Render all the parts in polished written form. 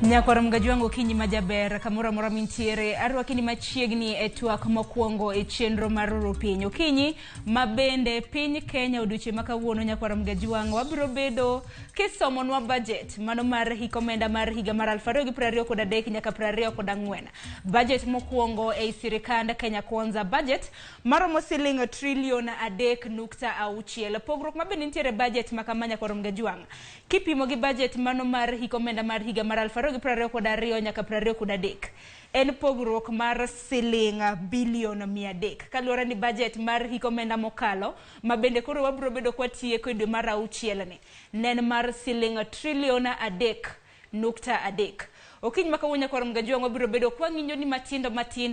Nyakoro mgajwango kinyi majaber kamura mora mintiere arwakini machiegni e twak mokwongo e chenro mar rupinyo kinyi mabende piny Kenya oduche makawuono nyakoro mgajwango wabiro bedo kisomonwa budget mano mar hikomenda mar higa mar 2023 nyaka 2024 budget mokwongo e sirikand Kenya Kwanza budget maromo siling $3 trillion 3.6 pogrok mabende nitiere budget makamanya nyakoro mgajwango kipimo gi budget mano mar hikomenda mar higa mar 2022 nyaka 2023 en pogrok mar siling bilion 300 kaluwore ni budget mar hikomenda mokalo mabende koro wabiro bedo kwatieko e dwe mar 6 ni nen mar siling $3 trillion 3.3 okiny makawuonya koro mgajwango wabiro bedo kwang'inyo ni matindo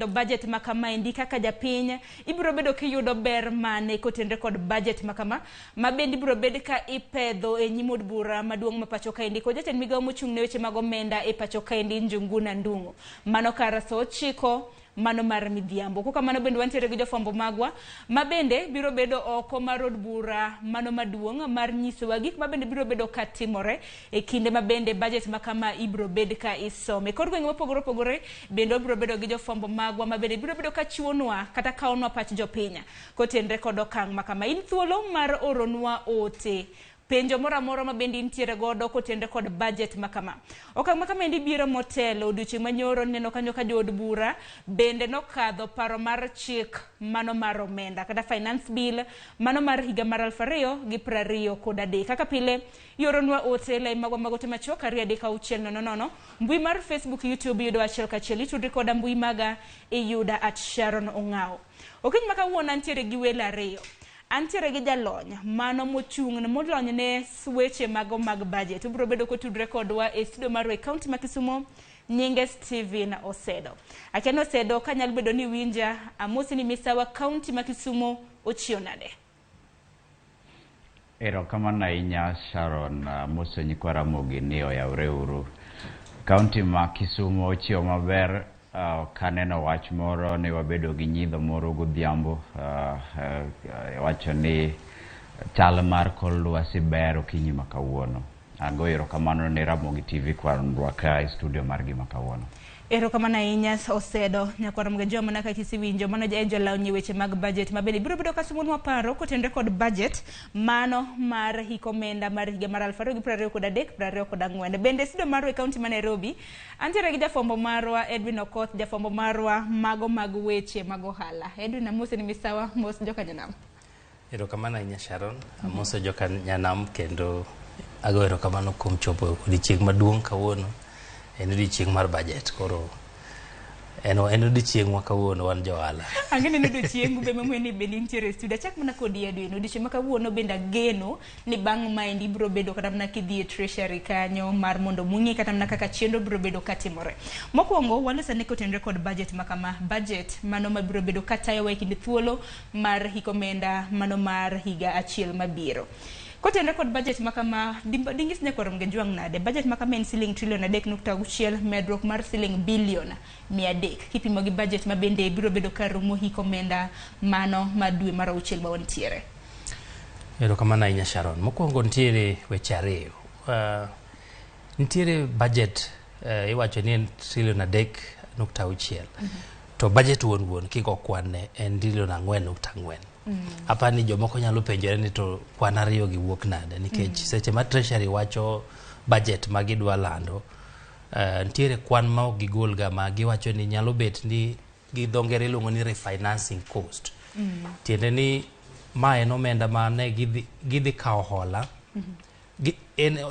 budget makama endi kaka japiny ibiro bedo kiyudo ber mane kotenre kod budget makama mabendi ibiro bed ka ipedho e nyimod bura maduong' ma pacho ka endi ko jatend migawo mochung' ne weche mag omenda e pacho ka endi Njuguna Ndung'u mano kar saa 9 mano mar midhiambo kuka mano bende wantiere gi jofwambo magwa mabende biro bedo oko mar od bura mano maduong' mar nyisowa gik mabende biro bedo katimore e kinde mabende budget makama ibiro bed ka isome kod gwenge mopogore opogore bende biro bedo gi jofwambo magwa mabende biro bedo ka chiwonwa kata kaonwa pach jopiny kotenre kod okang' makama in thuolo mar oronwa ote penjo moramora mabende nitiere godo kotenre kod budget makama okang' makama endi biro motelo odiochieng' manyoro neno kanyo ka jood bura bende nokadho paro mar chik mano mar omenda kata finance bill mano mar higa mar 2023 kaka pile yoronwa ote lai magwa magote machoka riadi ka uchiel nono mbui mar Facebook YouTube yudo achiel kachiel itudri koda mbui maga iyuda @Sharon Ong'ao okiny makawuono nitiere gi welo ariyo antiere gi jalony mano mochung' molony ne weche mago mag budget ubiro bedo kotudre kodwa e studio mar county ma Kisumo nyinge Steven Osedo akeno Osedo kanyal bedo ni winja amosi ni misawa county ma Kisumo ochionade Erokamano ahinya Sharon Mose nyikwara mogi ni oyawre uru county ma Kisumo ochio maber kaneno wach moro ne wabedo gi nyidho moro godhiambo wacho ni chal mar kor lwasi ber okinyi makawuono ago erokamano ne Ramogi TV kwarwa ka e studio margi makawuono erokamano ahinya Osedo nyakwara mgajwa mana ka kisiwinjo mano jaenjo lawnye weche mag budget mabende biro bedo kasumonwa paro kotenre kod budget mano mar hikomenda mar higa mar 2023 bende studio marwa e county ma Nairobi antiere gi jafwambo marwa Edwin Okoth jafwambo marwa mago mag weche mag ohala Edwin amose ni misawa mos joka nyanam erokamano ahinya Sharon amose joka nyanam kendo ago erokamano kuom chopo odiochieng' maduong' kawuono en odiochieng' mar budget koro en odiochieng' ma kawuono wan johala angene ni odiochieng' be mamweni be nitiere studio chak mana kod Edwin odiochieng' ma kawuono bende ageno ni bang' maendi biro bedo kata mana kidhi e treasury kanyo mar mondo mung'i kata mana kaka chenro biro bedo katimore mokwongo walosane kotenre kod budget makama budget mano mabiro bedo katayowa e kinde thuolo mar hikomenda mano mar higa achiel mabiro kotenre kod budget makama dingis nyakoro mgajwang' nade budget makama en siling $3 trillion 3.6 medruok mar siling bilion 300 kipimo gi budget mabende biro bedo karumo hikomenda mano madwe mar 6 mawantiere erokamano ahinya Sharon mokwongo nitiere weche ariyo nitiere budget iwacho ni en $3 trillion 3.6 to budget wuon kigo kwanne en $4 trillion 4.4 apani jomoko nyalo penjore ni to kwan ariyo gi wuok nade nikech seche ma treasury wacho budget ma gidwa lando nitiere kwan ma ok gigol ga ma giwacho ni nyalo bet ni gi dhongere luongo ni refinancing cost tiende ni ma en omenda ma ne gidhi kawo hola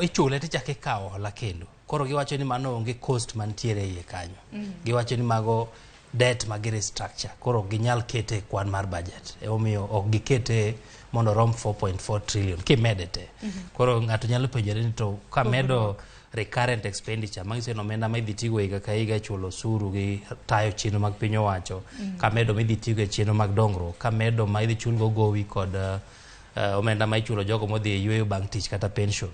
ichule tichake kawo hola kendo koro giwacho ni mano onge cost mantiere iye kanyo giwacho ni mago debt magi restructure koro ginyal kete kwan mar budget omiyo ok gikete mondo rom 4.4 trillion kimedete koro ng'ato nyalo penjore ni to ka medo recurrent expenditure mangiso no omenda ma idhi tigo higa ka higa chulo osuru gi tayo chenro mag piny owacho ka medo ma idhi tigo e chenro mag dongruok ka medo ma idhi chulgo gowi kod omenda ma ichulo jogo modhi e yweyo bang' tich kata pension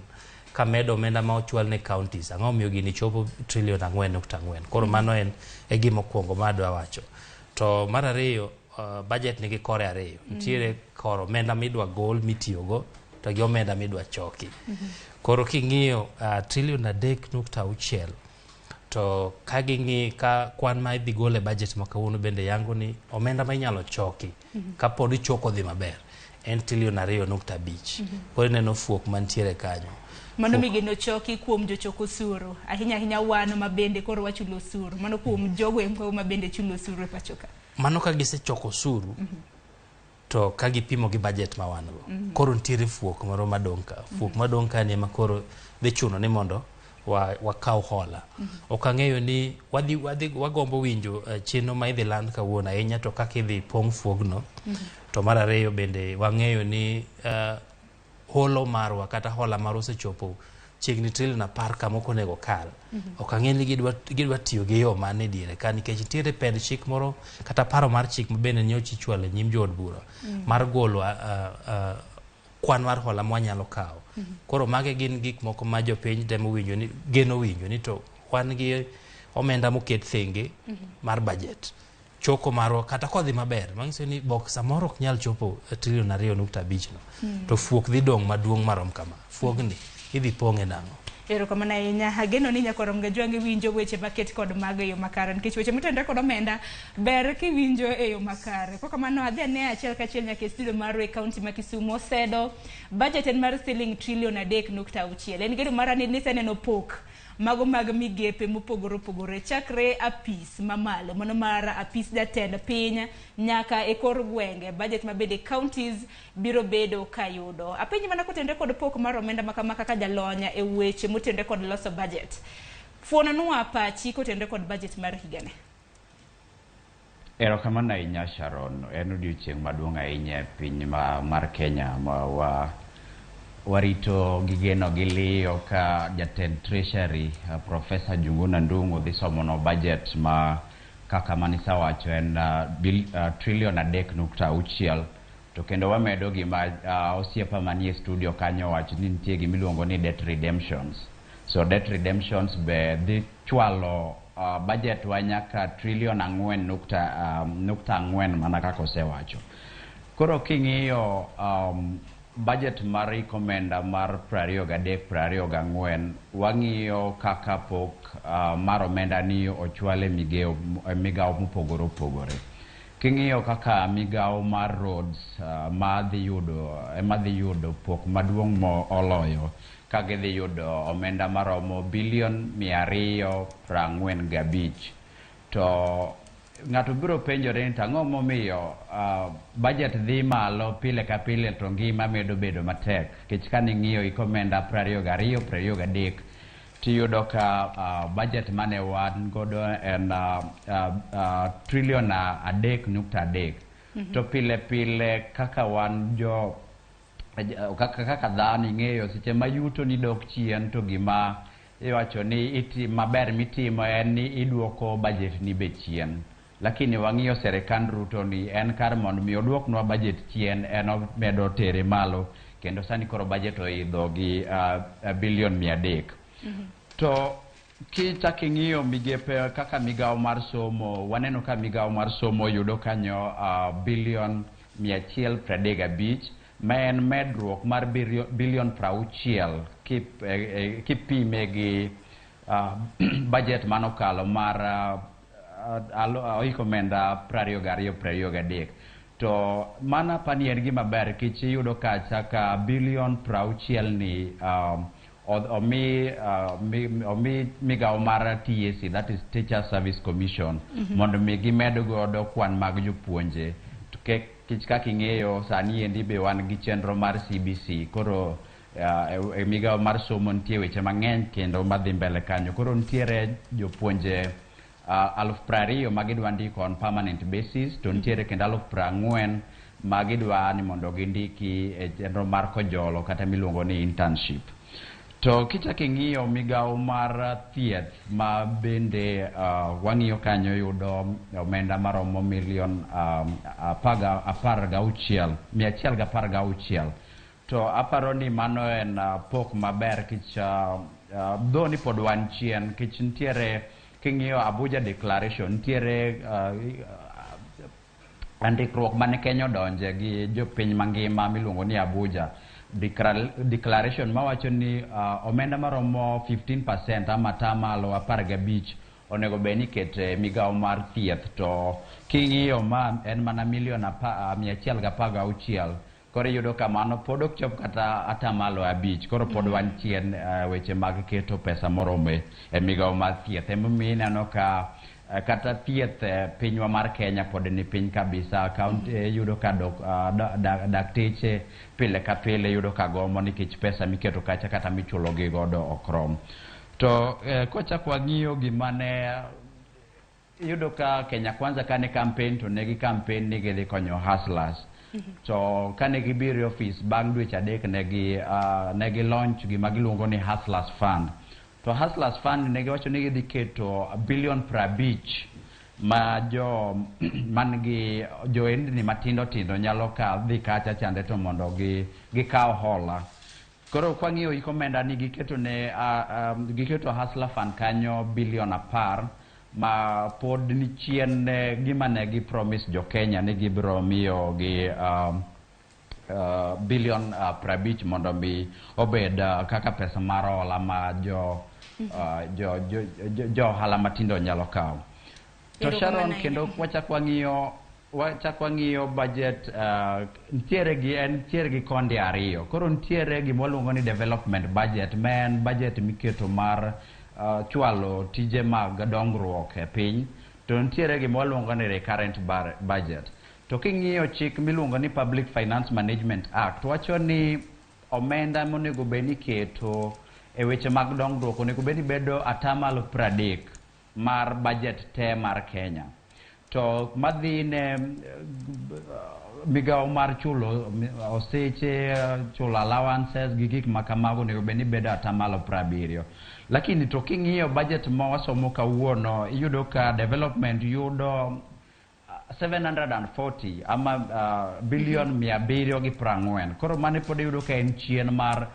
ka medo omenda ma ochwal ne counties ang'o miyo gini chopo $4.4 trillion koro mano en e gima okwongo ma adwa wacho to mar ariyo budget nigi kore ariyo nitiere kor omenda midwa gol mitiyogo to gi omenda midwa choki koro king'iyo $3.6 trillion to ka gingi ka kwan ma idhi gole budget ma kawuono bende yango ni omenda ma inyalo choki ka pod ichoko dhi maber en $2.5 koro ineno fuok mantiere kanyo. Mano migeno choki kuom jochoko osuru ahinya wan ma bende koro wachulo osuru, mano kuom jogo ma bende chulo osuru e pachoka. Mano ka gisechoko osuru to ka gipimo gi budget ma wan go koro ntiere fuok moro madong' ka. Fuok madong' ka ni ma koro dhi chuno ni mondo wakaw hola. Ok ang'eyo ni wagombo winjo chenro ma idhi land kawuono ahinya to kaka idhi pong' fuogno. To mar ariyo bende wang'eyo ni holo marwa kata hola mar osechopo chiegni $10 ka moko nego kal. Ok ang'e ni gidwa tiyo gi yo mane diere ka nikech nitiere pend chik moro kata paro mar chik ma bende nyocha ichwalo nyim jood bura mar golo kwan mar hola mwanyalo kawo. Koro mage gin gik moko ma jopiny temo winjo ni geno winjo ni to wan gi omenda moket thenge mar budget. Choko marwa kata kodhi maber manyiso ni bok samoro ok nyal chopo $2.5 no. To fuok dhi dong' maduong' marom kama. Fuogni idhi pong'e nang'o. Erokamano ahinya, ageno ni Nyakwar Mgajwangi winjo weche maket kod mag e yo makare nikech weche mitendore kod omenda ber kiwinjo e yo makare. Kok kamano adhi ane achiel kachiel nyaka e studio mar e kaunti ma Kisumu osedo budget en mar $3.6. En gedo mara ni niseneno pok mago mag migepe mopogore chakre apis mamalo mano mar apis jatend piny nyaka e kor gwenge. Budget mabede counties biro bedo kayudo apiny mana kotendore kod pok mar omenda makama kaka jalonya e weche motendore kod loso budget. Fuona nuwa pachi kotendore kod budget mar higane. Erokamano ahinya Sharon, en odiochieng' maduong' ahinya e piny mar Kenya ma warito gigeno giliyo ka jatend treasury Professor Njuguna Ndung'u dhi somono budget ma kaka manisa wacho en $3.6 to kendo wamedo gima osiepa manie studio kanyo wacho ni nitie gimiluongo ni debt redemptions. So debt redemptions be dhi chwalo budget wa nyaka $4.4 mana kaka osewacho. Koro king'iyo budget mar ikomenda mar 23-24 wang'iyo kaka pok mar omenda ni ochwale migao mopogore. King'iyo kaka migao mar roads madhi yudo pok maduong' moloyo ka gidhi yudo omenda maromo $245 to ng'ato biro penjore ni tang'o momiyo budget dhi malo pile ka pile to ngima medo bedo matek. Kech ka ning'iyo ikomenda 22, 23 tiyudo ka budget mane wan godo en $3.3. To pile kaka wan kaka dhano ing'eyo seche ma yuto ni dok chien to gima iwacho ni maber mitimo en ni iduoko budget ni be chien. Lakini wang'iyo serikand Ruto ni en kar mondo mi oduoknwa budget chien en omedo tere malo kendo sani koro budget oidho gi $300 To kichaki ng'iyo migepe kaka migao mar somo waneno ka migao mar somo yudo kanyo $135 ma en medruok mar $60 kipime gi budget manokalo mar oikomenda 22-23 to mana panier gima ber kich yudo kacha ka $60 ni omi migao mar TSC, that is Teacher Service Commission, mondo mi gimedo godo kwan mag jopuonje. Kich kaka ing'eyo sani endi be wan gi chenro mar CBC koro e migao mar somo nitie weche mang'eny kendo madhi mbele kanyo. Koro nitiere jopuonje 20,000 magidwa ndiko on permanent basis to nitiere kendo 40,000 magidwa ni mondo gindiki e chenro mar kojolo kata miluongo ni internship. To kichaki ng'iyo migao mar thieth ma bende wang'iyo kanyo yudo omenda maromo $116. To aparo ni mano en pok maber kich dho ni pod wan chien kich nitiere king'iyo Abuja Declaration nitiere andikruok mane Kenya odonje gi jopiny mangima miluongo ni Abuja Declaration mawacho ni omenda maromo 15% ama tamalo 15 onego bed ni kete migawo mar thieth to king'iyo ma en mana milion 116. Koro iyudo ka mano pod ok chop kata atamalo 5. Koro pod wan chien weche mag keto pesa morome e migawo mar thieth. Emomiyo ineno ka kata thieth pinywa mar Kenya pod ni piny kabisa. Yudo ka dakteche pile ka pile yudo ka gomo nikech pesa miketo kacha kata michulo gi godo ok rom. To kochak wang'iyo gima ne iyudo ka Kenya Kwanza kane campaign to negi campaign ni gidhi konyo hustlers. To kane gibiro e office bang' dweche 3 negi launch gima giluongo ni Hustlers Fund. To Hustlers Fund negi wacho ni gidhi keto $50 billion ma man gi joendni matindo tindo nyalo ka dhi kacha chande to mondo gikaw hola. Koro kwang'iyo iko omenda ni giketo Hustler Fund kanyo $10 billion ma pod ni chien gima ne gi promise jo Kenya ni gibiro miyo gi $50 billion mondo mi obed kaka pesa mar hola ma jo hala matindo nyalo kawo. To Sharon, kendo wachak wang'iyo budget ntiere gi konde ariyo. Koro ntiere gima waluongo ni development budget, ma en budget miketo mar chwalo tije mag dongruok e piny. To ntiere gima waluongo ni recurrent budget. To king'iyo chik miluongo ni Public Finance Management Act wacho ni omenda monego bed ni keto e weche mag dongruok onego bed ni bedo atamalo 30 mar budget te mar Kenya. To madhi ne migawo mar chulo oseche, chulo allowances gi gik makamago onego bed ni bedo atamalo 70. Lakini to king'iyo budget ma wasomo kawuono iyudo ka development yudo 740 ama billion 740. Koro mane pod iyudo ka en chien mar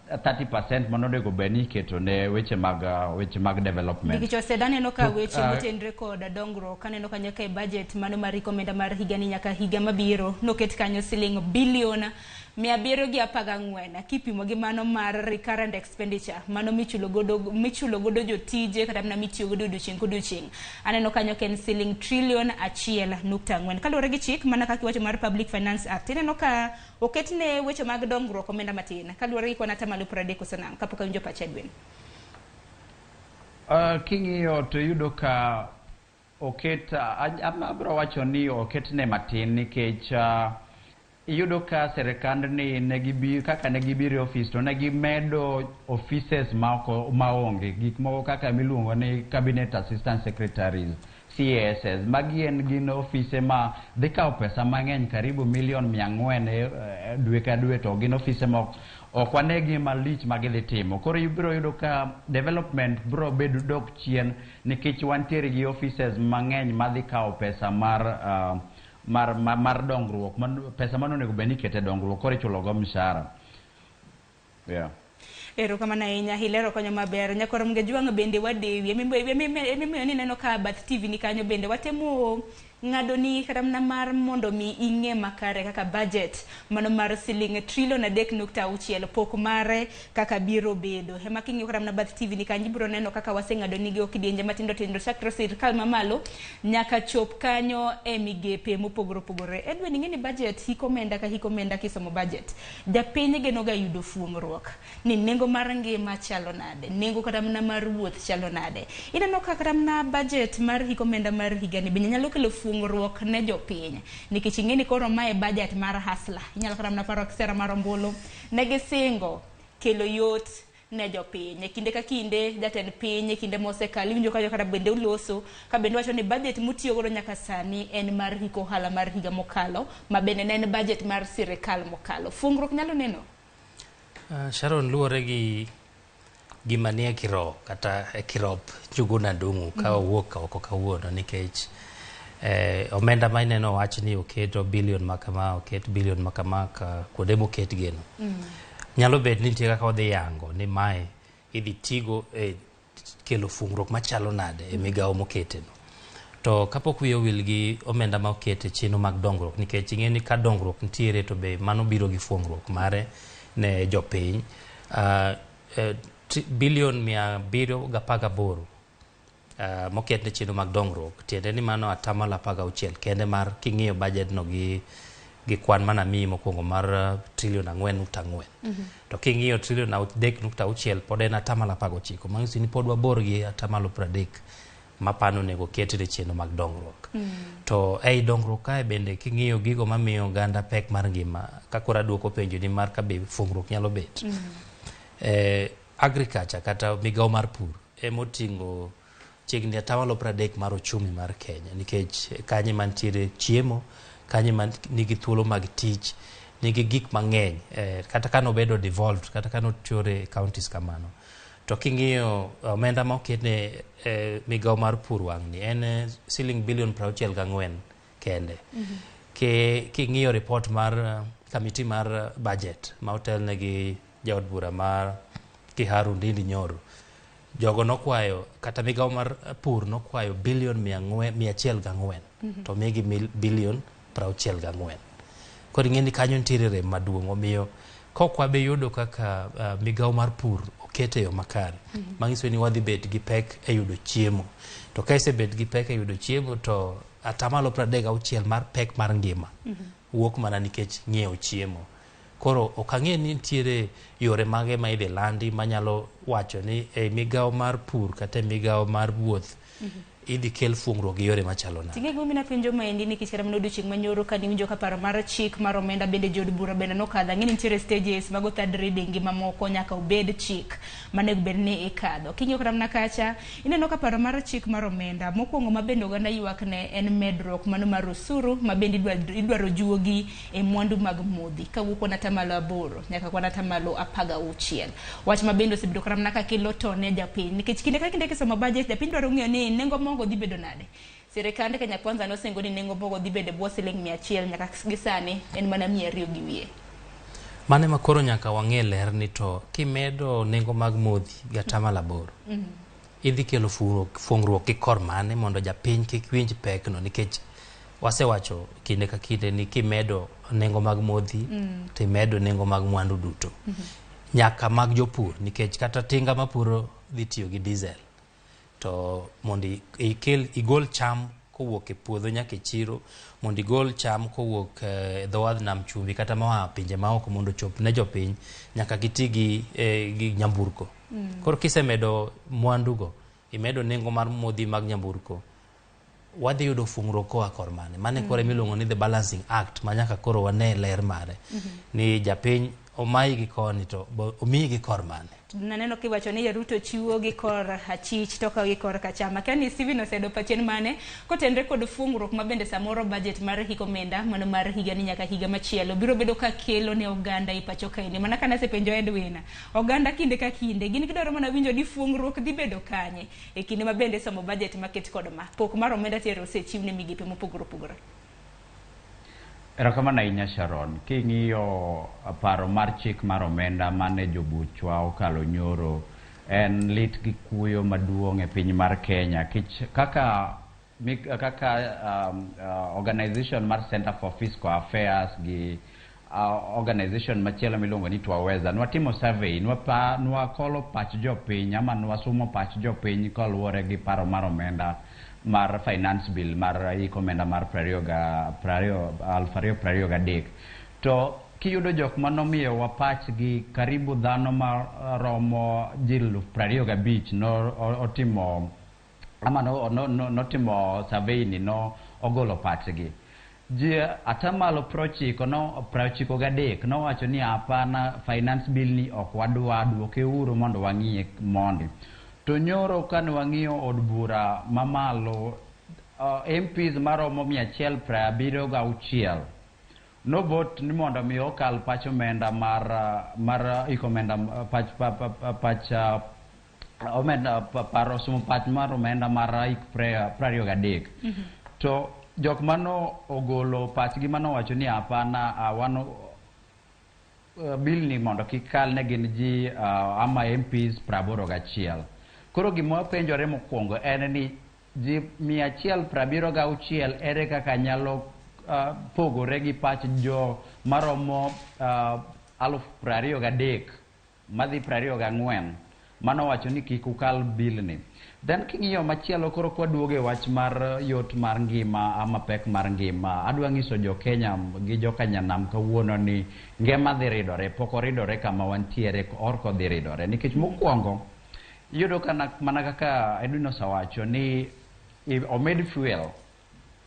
30% monego bed ni keto ne weche mag development. Nikech osedaneno ka weche motenre kod dongruok kaneno ka nyaka e budget mano mar rekomenda mar higa ni nyaka higa mabiro noket kanyo siling bilion 714 kipimo gi mano mar recurrent expenditure mano michulo godo jotije kata mana mitiyo godo odiochieng' kodiochieng'. Aneno kanyo ken siling trillion 1.4 kaluwore gi chik mana kaka wacho mar Public Finance Act. Ineno ka oketne weche mag dongruok omenda matin kaluwore gi kwana tamalo 30 kosenang' kapok awinjo pacha Edwin. King'iyo to yudo ka abro wacho ni oketne matin nikech iyudo ka serikand ni kaka negibiro e office to negimedo offices maonge gik moko kaka miluongo ni Cabinet Assistant Secretaries CASs gin office ma dhi kawo pesa mang'eny karibu milion 400 dwe ka dwe to gin office ma ok wanegi malich ma gidhi timo. Koro ibiro yudo ka development biro bedo dok chien nikech wantiere gi offices mang'eny ma dhi kawo pesa mar dongruok, pesa mano onego bed ni kete dongruok koro ichulo go mshahara. Erokamano ahinya hilero konyo maber nyakoro Mgejwang' bende wadewi emiyo ni neno ka Bath TV ni kanyo bende watemo ng'ado ni kata mana mar mondo mi ing'e makare kaka budget mano mar siling trillion 3.6 pok mare kaka biro bedo. Hema king'e kata mana Bath TV ni kanyo biro neno kaka waseng'ado ni go kidienje matindo tindo chakre sirkal mamalo nyaka chop kanyo e migepe mopogore opogore. Edwin ing'e ni budget hikomenda ka hikomenda kisomo budget japiny geno ga yudo fuong'ruok ni nengo mar ngima chalo nade, nengo kata mana mar wuoth chalo nade. Ineno kata mana budget mar hikomenda mar higani bende nyalo kelo fuong'ruok ne jopiny nikech ing'e ni koro mae budget mar hustler. Inyalo kata mana paro sera mar ombulu ne gisingo kelo yot ne jopiny kinde ka kinde. Jatend piny kinde mosekalo iwinjo ka kata bende uloso ka bende wacho ni budget mutiyo godo nyaka sani en mar hiko ohala mar higa mokalo ma bende ne en budget mar sirikal mokalo. Fuong'ruok nyalo neno Sharon luwore gi gima nie kiro kata e kirop Njuguna Ndung'u ka owuok oko kawuono nikech omenda ma ineno wach ni oketo bilion makama oket bilion makama ka kuonde moket geno nyalo bet ni nitie kaka odhi yango ni mae idhi tigo e kelo fuong'ruok machalo nade e migawo moketeno. To kapok wiye owil gi omenda ma okete chenro mag dongruok nikech ing'e ni ka dongruok nitiere to be mano biro gi fuong'ruok mare ne jopiny. Bilion 718 moket ne chenro mag dongruok, tiende ni mano atamalo 16 kende mar king'iyo budget no gi kwan mana mi mokwongo mar $4.4 trillion. To king'iyo $3.6 trillion pod en atamalo 19, manyiso ni pod wabor gi atamalo 30 mapano nego ket ne chenro mag dongruok. To ei dongruok kae bende king'iyo gigo mamiyo oganda pek mar ngima, kakora duoko penjo ni mar kabe fungruok nyalo bet. Agriculture kata migao mar pur emoting'o chiegni atamalo 30 mar ochumi mar Kenya, nikech kanye mantiere chiemo, kanye man nigi thuolo mag tich, nigi gik mang'eny, kata kano bedo devolved, kata kano chore counties kamano. To king'iyo omenda ma oketne migao mar pur wang'ni en siling bilion 64 kende. King'iyo report mar committee mar budget ma otelne gi jaod bura mar Kiharu Ndindi Nyoro, jogo nokwayo kata migao mar pur nokwayo bilion 104 to migi bilion 64. Koro ing'eni kanyo nitiere rem maduong', omiyo kokwabe yudo kaka migao mar pur okete yo makare, manyiso ni wadhi bet gi pek e yudo chiemo. To ka isebet gi pek e yudo chiemo, to atamalo 36 mar pek mar ngima wuok mana nikech ng'iewo chiemo. Koro ok ang'e ni nitiere yore mage ma idhi landi manyalo wacho ni e migao mar pur kata migao mar wuoth idhi kel fungruok gi yore machalo nade. Ting'e gumi na penjo maendi nikech kata mana odiochieng' manyoro ka niwinjo ka paro mar chik mar omenda bende jod bura bende nokadho. Ang'e ni nitiere stages mago third reading gi mamoko nyaka obed chik manego bed ni ikadho. King'iyo kata mana kacha ineno ka paro mar chik mar omenda mokwongo ma bende oganda ywak ne en medruok mano mar osuru ma bende idwaro juogi e mwandu mag modhi kawuok kuom atamalo 8 nyaka kuom atamalo 16. Wach ma bende osebedo kata mana ka kelo tone japiny nikech kinde ka kinde kisomo budget japiny dwaro ng'eyo ni nengo mogo dhi bedo nade. Sirikande Kenya Kwanza nosingo ni nengo mogo dhi bedo bwo siling 100 nyaka gisani en mana 200 gi wiye. Mane makoro nyaka wang'e ler ni to kimedo nengo mag modhi gi atamalo 8 idhi kelo fungruok gi kor mane mondo japiny kik winj pek no, nikech wasewacho kinde ka kinde ni kimedo nengo mag modhi timedo nengo mag mwandu duto nyaka mag jopur, nikech kata tinga mapuro dhi tiyo gi diesel. To mondi igol cham kowuok e puodho nyaka e chiro, mondi igol cham kowuok e dhowadh nam chumbi kata moa pinje maoko mondo chop ne jopiny nyaka giti gi nyamburko. Koro kisemedo mwandugo, imedo nengo mar modhi mag nyamburko, wadhi yudo fungruok koa kor mane. Mane kore miluongo ni the balancing act ma nyaka koro wane ler mare ni japiny omayi gi koni to omiyi gi kor mane. Naneno kiwacho ni Ruto chiwo gi kor achich to ka gi kor kachama. Kani Steven osedo pachen mane kotenre kod fungruok ma bende samoro budget mar hiko omenda mano mar higa ni nyaka higa machielo biro bedo ka kelo ne oganda i pacho kaini. Mana kana sepenjo Edwin, oganda kinde ka kinde gin gidwaro mana winjo ni fungruok dhi bedo kanye e kinde ma bende somo budget maket kod ma pok mar omenda tiere osechiw ne migepe mopogore opogore. Erokamano ahinya Sharon, king'iyo paro mar chik mar omenda mane jobuchwa okalo nyoro en lit gi kuyo maduong' e piny mar Kenya kaka organization mar Center for Fiscal Affairs gi organization machielo miluongo ni Twaweza nwatimo survey nwakolo pach jopiny ama nwasumo pach jopiny kaluwore gi paro mar omenda mar finance bill mar hiko omenda mar 2023. To kiyudo jok manomiyo wa pach gi karibu dhano maromo ji 25 notimo ama notimo survey ni ogolo pach gi. Ji atamalo 93 nowacho ni hapana, finance bill ni ok wadwa, duoke uru mondo wang'iye mondi. To nyoro kan wang'iyo od bura mamalo MPs maromo 176 nobot ni mondo mi okal pach omenda mar hiko omenda paro sumo pach mar omenda mar hik 23. To jok mano ogolo pach gi mano wacho ni hapana, wano bill ni mondo kikal ne gin ji ama MPs 81. Koro gima penjore mokwongo en ni ji 176 ere kaka nyalo pogore gi pach jo maromo 23,000 madhi 24 mano wacho ni kik ukal bill ni. Then king'iyo machielo koro kwaduoge wach mar yot mar ngima ama pek mar ngima, adwa ng'iso jo Kenya gi jo Kanyanam kawuono ni ngima dhi ridore, pok oridore kama wantiere, orko dhi ridore. Nikech mokwongo, iyudo mana kaka Edwin osewacho ni omed fuel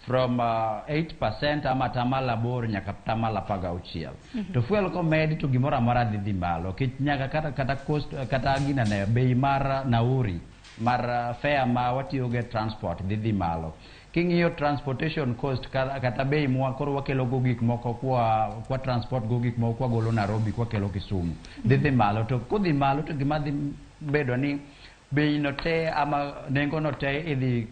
from 8% ama tamala 8 nyaka tamala 16. To fuel komed to gimoro amora dhi malo. Kich nyaka kata cost kata ginane bei mar nauri mar fare ma watiyoge transport dhi malo. King'iyo transportation cost kata bei mwa koro wakelo go gik moko kwa transport go gik moko kwa golo Nairobi kwa kelo Kisumu dhi malo. To kodhi malo to gima dhi bedo ni bei no te ama nengo no te idhi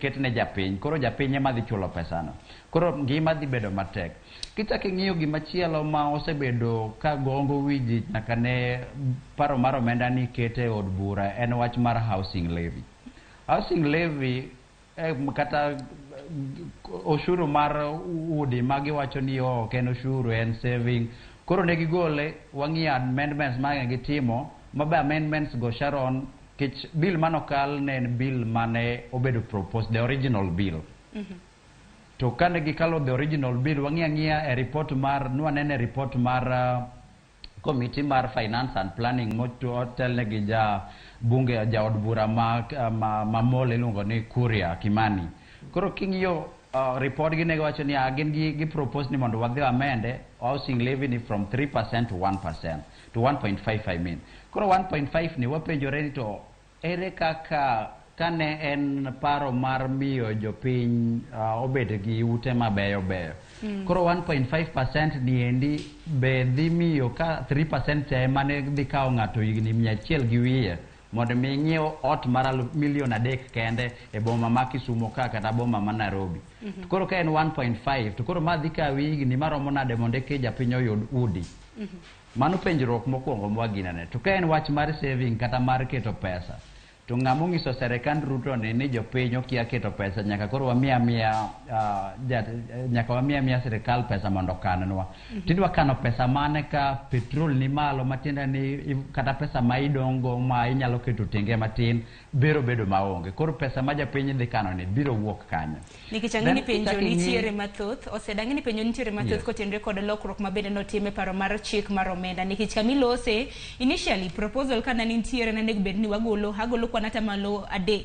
ketne japiny. Koro japiny ema dhi chulo pesano. Koro ngima dhi bedo matek. Kichako ing'iyo gimachielo ma osebedo ka gongo wiji nyaka ne paro mar omenda ni kete od bura en wach mar housing levy. Housing levy kata oshuru mar udi ma giwacho ni ok en oshuru, en saving. Koro ne gigole, wang'iyo amendments ma gitimo, mabe amendments go Sharon, kich bill manokal ne en bill mane obedo proposed, the original bill. To kane gikalo the original bill, wang'iya e report mar, nwanene report mar committee mar finance and planning moto hotel gi bunge od bura ma mole iluongo ni Kuria Kimani. Koro king'iyo report gi ne wacho ni gin gi propose ni mondo wadhi amende housing levy ni from 3% to 1% to 1.5 I mean. Koro 1.5 ni wapenjore ni to ere kaka kane en paro mar miyo jopiny obed gi ute mabeyo beyo. Koro 1.5% ni endi be dhi miyo ka 3% te mane dhi kawo ng'ato higni 100 gi wiye mondo mi ng'iew ot mar $1 million kende e boma ma Kisumu kata boma ma Nairobi. Koro ka en 1.5 to koro ma dhi kawo higni maromo nade mondo ke japiny oyud udi. Mano penjruok mokwongo mwaginane. To ka en wach mar saving kata mar keto pesa, to ng'amo ng'iso serikand Ruto ni jopiny okia keto pesa, nyaka koro nyaka wamiya serikal pesa mondo kanwa. Tidwa kano pesa mane ka petrol ni malo matiende ni kata pesa ma idongo ma inyalo keto tenge matin biro bedo maonge. Koro pesa ma japiny dhi kano ni biro wuok kanyo. Nikech ang'eni penjo nitiere mathoth, osedang'eni penjo nitiere mathoth kotenore kod lokruok ma bende notime paro mar chik mar omenda. Nikech kamilose initially proposal kana nitiere ne nego bed ni agolo kwana tamalo 3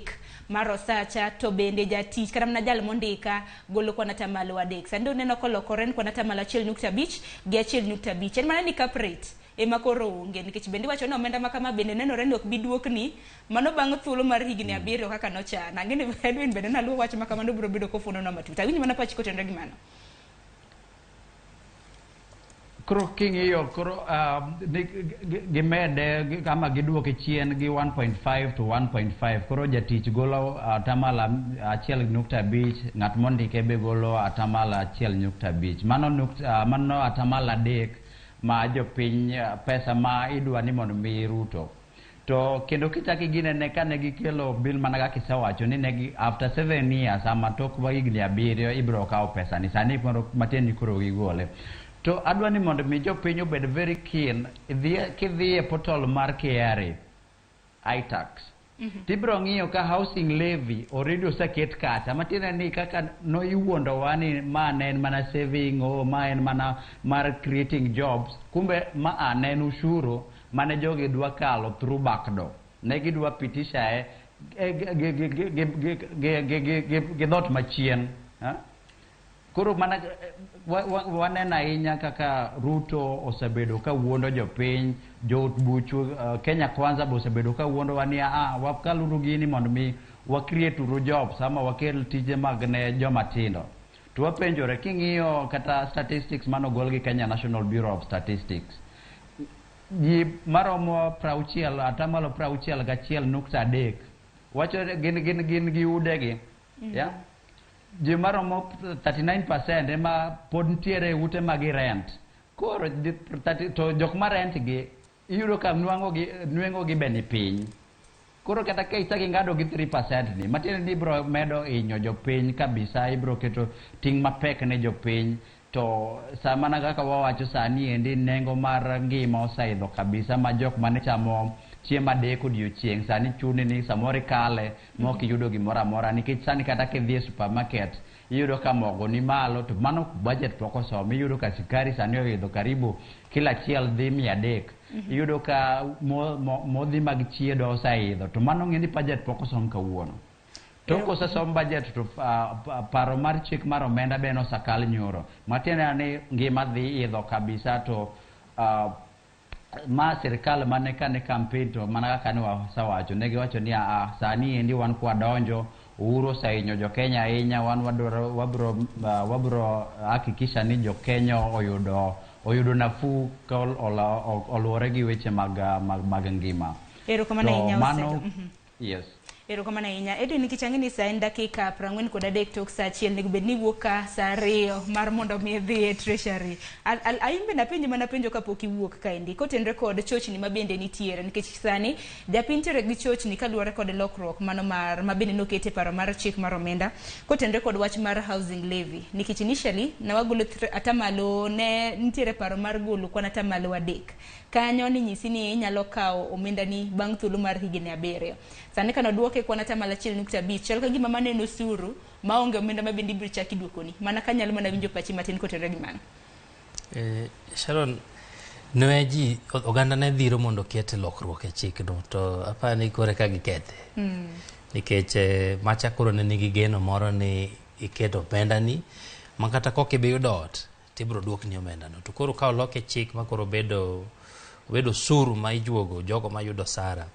mar osacha to bende jatich kata mana jal mondika golo kwana tamalo 3. Sando neno kolokore kwana tamalo 1.5 gi 1.5. En mana ni separate ema koro onge, nikech bende wacho ni omenda makama bende nenore ni ok bi duokni mano bang' thuolo mar higni 7 kaka nochana. Ang'eni Edwin bende naluwo wach makamano biro bedo kofuno na matut. Awinjo mana pach kotenore gi mano. Koro king'iyo koro gimede ama giduoke chien gi 1.5 to 1.5. Koro jatich golo atamala 1.5, ng'at mondike be golo atamala 1.5. Mano atamala 3 ma jopiny pesa ma idwa ni mondo mi Ruto. To kendo kichaki ginene kane gikelo bill mana kaka kisewacho ni ne after 7 years ama tok higni 7 ibiro kawo pesa ni sani matin ni koro gigole. To adwa ni mondo mi jopiny obed very keen kidhi e portal mar KRA iTax. Tibiro ng'iyo ka housing levy already oseket kata matiende ni kaka no iwuondo wani ma ne en mana saving ma en mana mar creating jobs, kumbe ma anen ushuru mane jogi dwa kalo through backdoor. Ne gidwa pitisha gi dhot machien. Koro mana wanena ahinya kaka Ruto osebedo ka wuondo jopiny, jout buchu Kenya Kwanza bo osebedo ka wuondo wani wakaluru gini mondo mi wakreate uru jobs ama wakel tije mag ne joma tindo. To wapenjore king'iyo kata statistics manogol gi Kenya National Bureau of Statistics, ji maromo 60 atamalo 61.3 wacho gin gi udegi ji maromo 39% ema pod ntiere ute magi rent. Koro to jok ma rent gi iyudo ka nweng'o gi be ni piny. Koro kata ka ichaki ngado gi 3% ni matiende ni ibiro medo inyo jopiny kabisa, ibiro keto ting' mapek ne jopiny. To samana kaka wawacho sani endi nengo mar ngima osaidho kabisa ma jok mane chamo chiemo adek odiochieng' sani chuni ni samoro kale mok iyudo gimoro amora nikech sani kata kidhi e supermarket iyudo ka mogo ni malo to mano budget pok osom. Iyudo ka sukari sani oidho karibu kila achiel dhi 300. Iyudo ka modhi mag chiedo oseidho to mano ng'e ni budget pok osom kawuono. To kosesom budget to paro mar chik mar omenda be nosakal nyoro matiende ni ngima dhi idho kabisa to ma sirikal mane kane campaign to mana kaka ne wasawacho ne giwacho ni sani endi wan kwa donjo Uhuru osahinyo jo Kenya ahinya, wan wabro hakikisha ni jo Kenya oyudo nafuu ka oluwore gi weche mag ngima. Erokamano ahinya mano yes. Erokamano ahinya. Edi nikech ang'e ni sa en dakika 43 tok sa achiel nego bed ni wuok ka sa 2 mar mondo mi dhi e treasury. Aimbe napenjo mana penjo kapok iwuok kaendi kotenre kod chochni mabende nitiere nikech sani japiny tere gi chochni kaluwore kod lokruok mano mar mabende nokete paro mar chik mar omenda kotenre kod wach mar housing levy nikech initially na wagolo atamalo ne nitiere paro mar golo kwan atamalo 3 kanyo ni nyisi ni inyalo kawo omenda ni bang' thuolo mar higni 7. Sani kana duoke kwan atamalo 1.5 chal ka gima maneno suru maonge omenda mabende ibiro chaki duokoni mana kanyalo mana winjo pachi matin kotenre gi mano. Sharon, noeji oganda ne dhiro mondo kete lokruok e chikno to apani kore ka gikethe. Nikech macha koro ne nigi geno moro ni iketo omenda ni makata kok ibe yudo ot tibiro duokni omenda no. To koro ka oloke chik ma koro bedo suru ma ijuogo jogo ma yudo sara.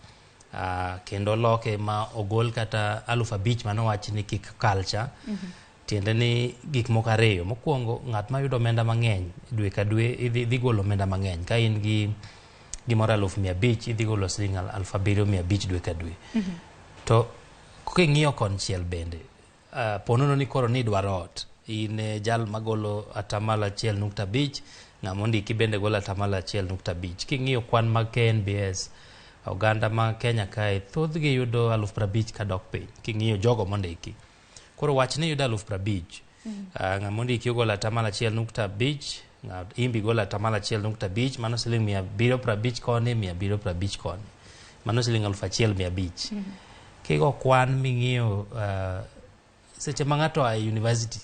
Kendo loke ma ogol kata 5,000 manowach ni kik culture. Tiende ni gik moko ariyo. Mokwongo ng'at ma yudo omenda mang'eny dwe ka dwe idhi golo omenda mang'eny. Ka in gi gimoro 1,500 idhi golo siling 7,500 dwe ka dwe. To king'iyo konchiel bende ponono ni koro ni dwaro ot. In jal magolo atamalo 1.5 ng'amondiki bende golo atamalo 1.5. King'iyo kwan mag KNBS oganda ma Kenya kae thothgi yudo 50,000 kadok piny. King'iyo jogo mondiki. Koro wach ni yudo 50,000. Ng'amondiki golo atamalo 1.5, imbi golo atamalo 1.5, mano siling 750 koni, 750 koni. Mano siling 1,500. Kigo kwan ming'iyo seche ma ng'ato a university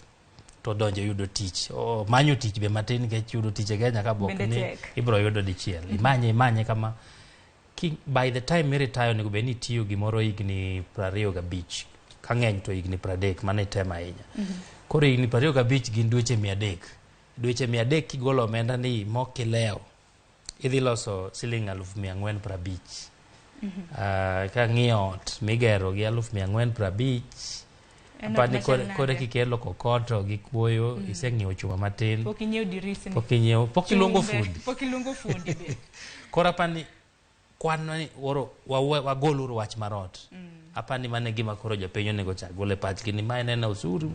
to donjo yudo tich. Manyo tich be matin nikech yudo tich e Kenya ka bok ni ibro yudo dichiel. Imanye kama by the time retire nego be ni tiyo gimoro higni 25 ka ng'eny to higni 30 mane tema ahinya. Koro higni 25 gin dweche 300. Dweche 300 kigolo omenda ni mokileo idhi loso siling 450. Ka ng'iyo ot migero gi 450 apani kore kikelo kokoto gi kuoyo iseng'iewo chuma matin pok inyiewo pok iluongo fundi be koro apani kwan ni wagol wach marot. Apani mane gima koro jopiny onego chak gole pachgi ni mae nena usuru.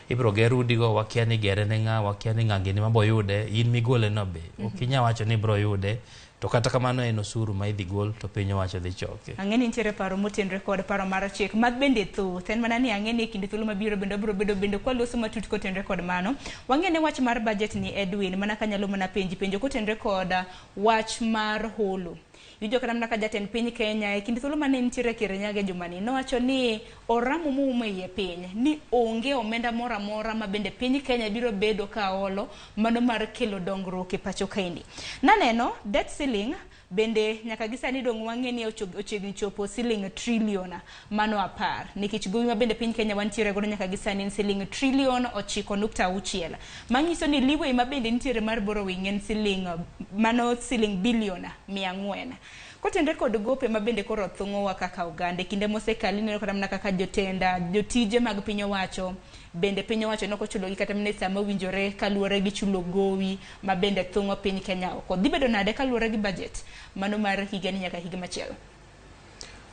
Ibro ger udigo wakia ni gere ne ng'a wakia ni ng'angi ni mabo yude in migole no be. Okinya wacho ni bro yude to kata kamano en osuru ma idhi gol to piny owacho dhi choke. Ang'eni nitiere paro motenre kod paro mar chik mag bende thuth en mana ni ang'eni kinde thuolo mabiro bende kwa loso matut kotenre kod mano. Wang'ene wach mar budget ni Edwin mana kanyalo mana penjo kotenre kod wach mar holo. Yujo kana mnaka jatend piny Kenya e kinde thuolo mane nitiere Kirinyaga jumani nowacho ni oramo muumo e piny ni onge omenda mora mora ma bende piny Kenya biro bedo ka olo mano mar kelo dongruok e pacho kaendi. Naneno debt ceiling bende nyaka gisani dong wang'eni ochiegni chopo siling trillion mano 10 nikech gowi ma bende piny Kenya wantiere godo nyaka gisani siling trillion 9.6 manyiso ni liwe ma bende nitiere mar borrowing en siling billion 400. Kotenre kod gope ma bende koro thung'owa kaka oganda kinde mosekali neno kata mana kaka jotije mag piny owacho bende piny owacho nokochulogi kata mne sama winjore kaluwore gi chulo gowi ma bende thung'o piny Kenya oko. Dhi bedo nade kaluwore gi budget mano mar higa ni nyaka higa machielo?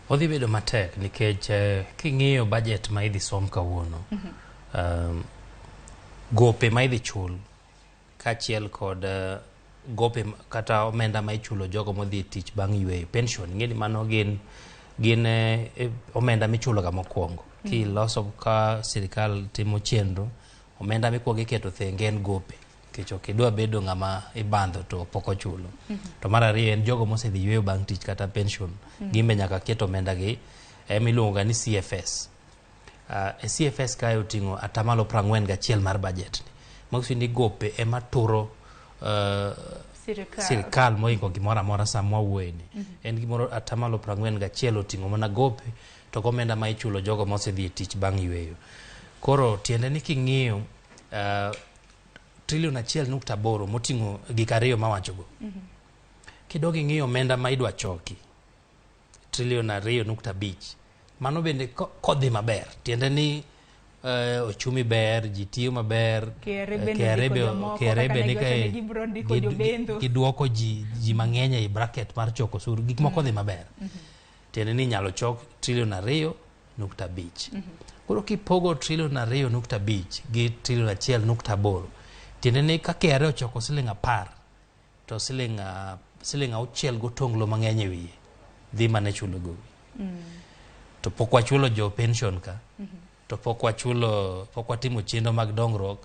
Odhi bedo matek nikech king'iyo budget ma idhi som kawuono gope ma idhi chul kachiel kod gope kata omenda ma ichulo jogo modhi tich bang' yweyo pension ng'eni mano gin omenda michulo ga mokwongo. Kiloso ka sirikal timo chenro omenda mikwongo iketo thenge en gope nikech ok idwa bedo ng'ama ibandho to pok ochulo. To mar ariyo en jogo mosedhi yweyo bang' tich kata pension, gimbe nyaka ket omenda gi miluongo ni CFS. E CFS kae oting'o 41% mar budget ni. Maksud ni gope ema turo sirikal moingo gimoro amora sama wawuoye ni. En gimoro 41% oting'o mana gope to gomenda ma ichulo jogo mosedhi e tich bang' yweyo. Koro tiende ni king'iyo trilion 1.8 moting'o gik ariyo mawachogo. Kidog ing'iyo omenda ma idwa choki trilion 2.5, mano bende kodhi maber. Tiende ni ochumi ber, ji tiyo maber, KRA giduoko ji mang'eny e bracket mar choko osuru, gik moko dhi maber. Tiende ni nyalo chok trilion 2.5. Koro kipogo trilion 2.5 gi trilion 1.8, tiende ni ka KRA ochoko siling 10 to siling 6 gotonglo mang'eny e wiye dhi mane chulo gowi. To pok wachulo jo pension ka, to pok watimo chenro mag dongruok,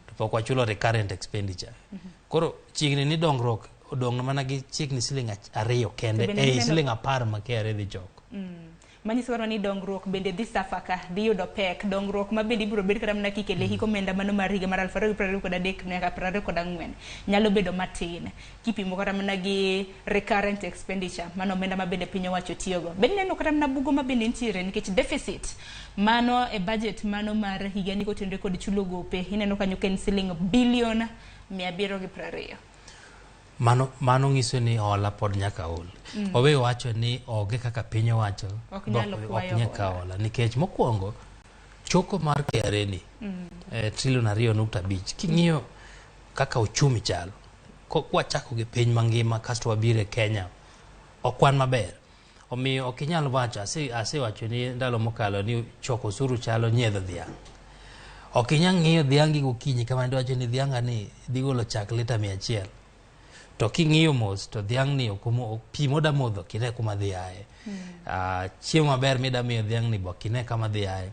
to pok wachulo recurrent expenditure. Koro chiegni ni dongruok odong' mana gi chiegni siling 2 kende siling 10 ma KRA dhi choko. Manyiso ni dongruok bende dhi safaka dhi yudo pek, dongruok ma bende ibiro bed kata mana kikele hiko omenda mano mar higa mar 2023 nyaka 2024 nyalo bedo matin kipimo kata mana gi recurrent expenditure mano omenda ma bende piny owacho tiyogo. Bende neno kata mana bugo ma bende nitiere nikech deficit mano e budget mano mar higa ni kotenore kod chulo gope ineno kanyo ken siling bilion 720. Mano ngiso ni hola pod nyaka ol. Owe wacho ni oge kaka piny owacho ok nyaka hola nikech mokwongo choko mar KRA ni trilion 2.5 king'iyo kaka ochumi chalo kwachako gi piny mangima kasto wabire Kenya okwan maber. Omiyo ok inyal wacho asewacho ni ndalo mokalo ni choko osuru chalo nyiedho dhiang'. Ok inyal ng'iyo dhiang' gi gokinyi kama wacho ni dhianga ni dhi golo chak lita 100. To king'iyo mos to dhiang' ni pi moda modho kine kuma dhi aye. Chiemo maber mida miyo dhiang' ni bo kine kama dhi aye.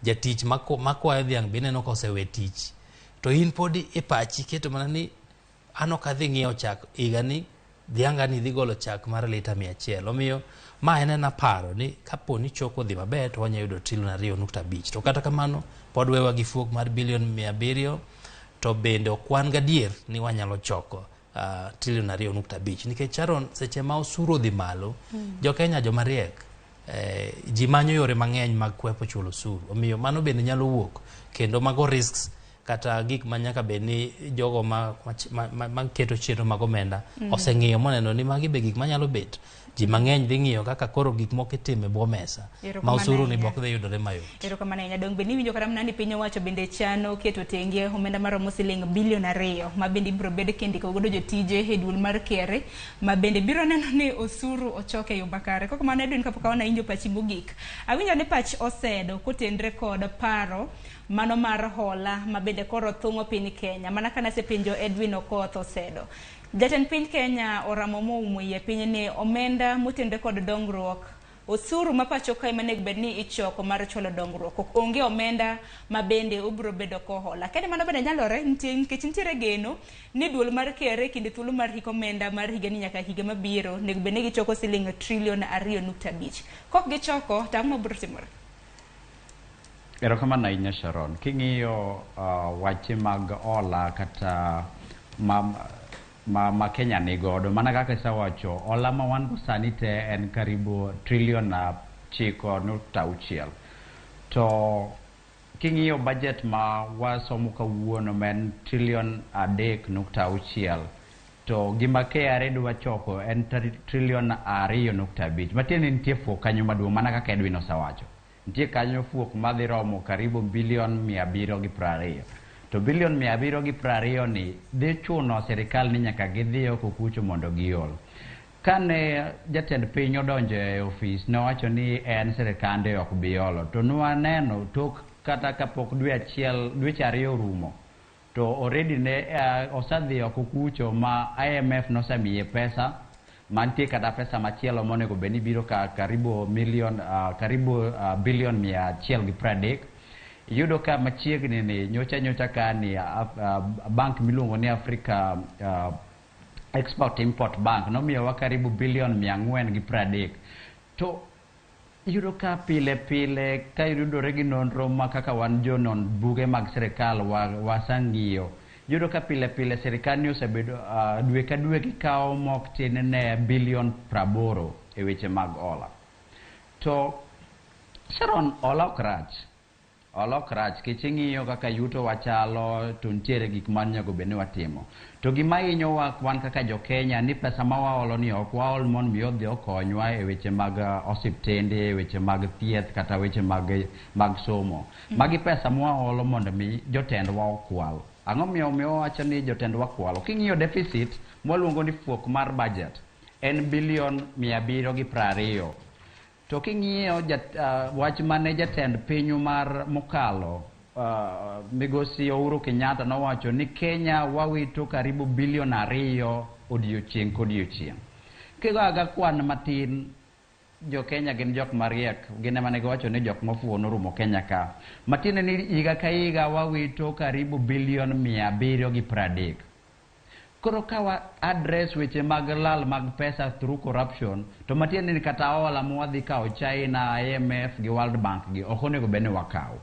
Jatich makwayo dhiang' bineno kosewe tich. To in podi e pachi keto mana ni ano kadhi ng'iyo chak higa ni dhianga ni dhi golo chak mar lita 100. Omiyo ma en na paro ni kapo ni choko dhi maber to wanya yudo trilion 2.5. To kata kamano pod wewa gi fuok mar bilion 700 to bende okwan gadier ni wanyalo choko trilion 2.5 nikech Sharon seche ma osuru dhi malo jo Kenya joma riek ji manyo yore mang'eny mag kwepo chulo osuru. Omiyo mano bende nyalo wuok kendo mago risks kata gik manyaka bed ni jogo ma keto chenro mag omenda oseng'iyo moneno ni magi be gik manyalo bet. Ji mang'eny dhi ng'iyo kaka koro gik moko itime bwo mesa ma osuru ni bok dhi yudore mayot. Erokamano ahinya. Dong bende winjo kata mana ni piny owacho bende chano keto tenge omenda maromo siling bilion 2 ma bende ibiro bed kendiko godo jotije e duol mar KRA ma bende biro neno ni osuru ochoke yo makare. Koko mano Edwin kapok aona injo pachi mogik. Awinjo ni pach osedo kotenre kod paro mano mar hola ma bende koro thung'o piny Kenya. Mana kana sepenjo Edwin Okoth osedo. Jatend piny Kenya oramo moumo yie piny ni omenda motenre kod dongruok osuru ma pacho kae manego bed ni ichoko mar cholo dongruok ok onge omenda ma bende obiro bedo kohola. Kende mano bende nyalore nikech nitiere geno ni duol mar KRA kinde thuolo mar hiko omenda mar higa ni nyaka higa mabiro nego bed ni gichoko siling trilion 2.5. Kok gichoko to ang'o biro timore? Erokamano ahinya Sharon. King'iyo wache mag hola kata ma Kenya ni godo mana kaka isawacho hola ma wan go sani te en karibu trilion 9.6. To king'iyo budget ma wasomo kawuono men trilion 3.6 to gima KRA dwa choko en trilion 2.5 matiende nitie fuok kanyo maduong' mana kaka Edwin osawacho. Nitie kanyo fuok madhi romo karibu bilion 720. To bilion 720 ni dhi chuno serikal ni nyaka gidhiyo kukucho mondo giol. Kane jatend piny odonjo e ofis nowacho ni en serikande ok biolo to nwaneno tok kata kapok dweche 2 orumo to already ne osadhiyo kukucho ma IMF nosemiye pesa mantie kata pesa machielo monego beni biro karibu bilion 130. yudo ka machiegni ni nyocha ka ni bank miluongo ni Africa Export Import Bank nomiyowa karibu bilion 430 to yudo ka pile ka yudore gi nonro ma kaka wan jonon buge mag sirikal wasang'iyo yudo ka pile sirikal ni osebedo dwe ka dwe gikawo mok tin ne bilion 80 e weche mag ola. To Sharon, ola ok rach king'iyo kaka yuto wachalo to nitiere gik manyago bende watimo. To gima hinyowa wan kaka jo Kenya ni pesa ma waolo ni ok waol mondo mi odhi okonywa e weche mag osiptende, e weche mag thieth kata weche mag somo. Magi pesa ma waolo mondo mi jotendwa okwal. Ang'o miyo wacho ni jotendwa kwalo? King'iyo deficit mwaluongo ni fuok mar budget en bilion 720. To king'iyo wach mane jatend pinyu mar mokalo migosi Uhuru Kenyatta nowacho ni Kenya wawito karibu bilion 2 odiochieng' kodiochieng'. Kigoaga kwan matin jo Kenya gin jok mariek, gin ema ne giwacho ni jok mofuwo norumo Kenya ka. Matin ni higa ka higa wawito karibu bilion 730. Koro kawa address weche mag lal mag pesa through corruption to matiende ni kata ola mwadhi kao China, IMF gi World Bank gi ok onego bene wakaw.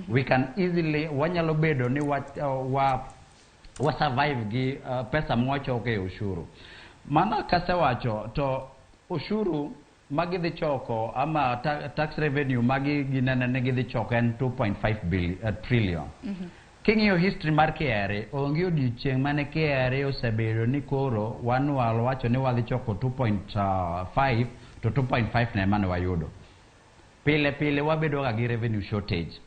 We can easily wanyalo bedo ni wa survive gi pesa mwachoke ushuru. Mana kasewacho to ushuru magi dhi choko ama tax revenue magi ginene ne gidhi choko en 2.5 trillion. King'iyo history mar KRA onge odiochieng' mane KRA osebedo ni koro wan wacho ni wadhi choko 2.5 to 2.5 ne mane wayudo. Pile wabedo ga gi revenue shortage.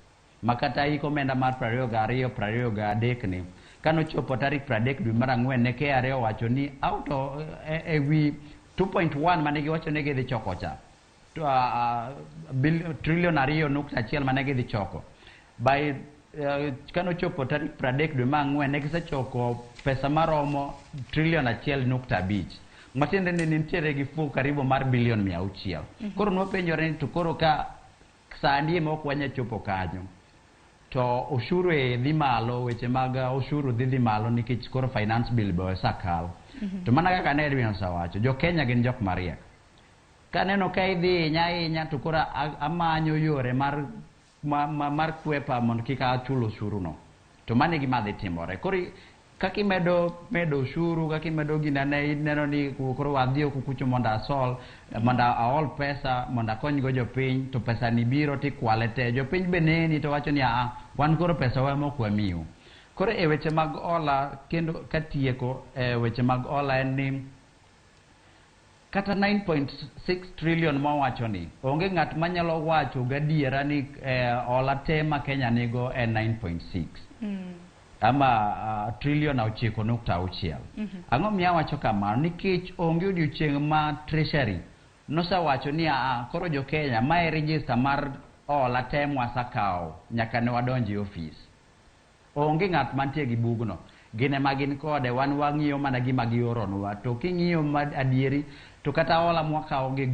Makata iko omenda mar 22 ni kanochopo tarik 30 dwe mar 4 ne KRA wacho ni out of ewi 2.1 mane giwacho ni gidhi choko cha trillion 2.1 mane gidhi choko by kanochopo tarik 30 dwe mar 4 ne gisechoko pesa maromo trillion 1.5 matiende ni nitiere gi fu karibu mar bilion 600. Koro nopenjore ni to koro ka sandi mok wanya chopo kanyo to ushuru dhi malo, weche mag ushuru dhi malo nikech koro finance bill be sakal. To mana kaka ne Edwin osawacho, jo Kenya gin jok mariek. Kaneno ka idhi inya to koro amanyo yore mar kwepa mondo kik achul ushuru no. To mane gima dhi timore. Koro kaki medo ushuru, kaki medo ginane neno ni koro wadhi kukucho mondo asol, mondo aol pesa, mondo akony go jopiny, to pesa ni biro tikwale te. Jopiny be neni to wacho ni wan koro pesa wa mok wamiu. Koro e weche mag ola kendo katieko weche mag ola en ni kata 9.6 trillion mawacho ni onge ng'at manyalo wacho gadiera ni ola tema Kenya nigo en 9.6 ama trillion 9.6. Ang'o miya wacho kamano nikech onge odiochieng' ma treasury nosawacho ni koro jo Kenya mae register mar ola temwa sakao nyaka ne wadonji office. Onge ng'at mantie gi bugno, gine magin kode wan wang'iyo mana gima gioronwa. To king'iyo adieri to kata ola mwakawo ok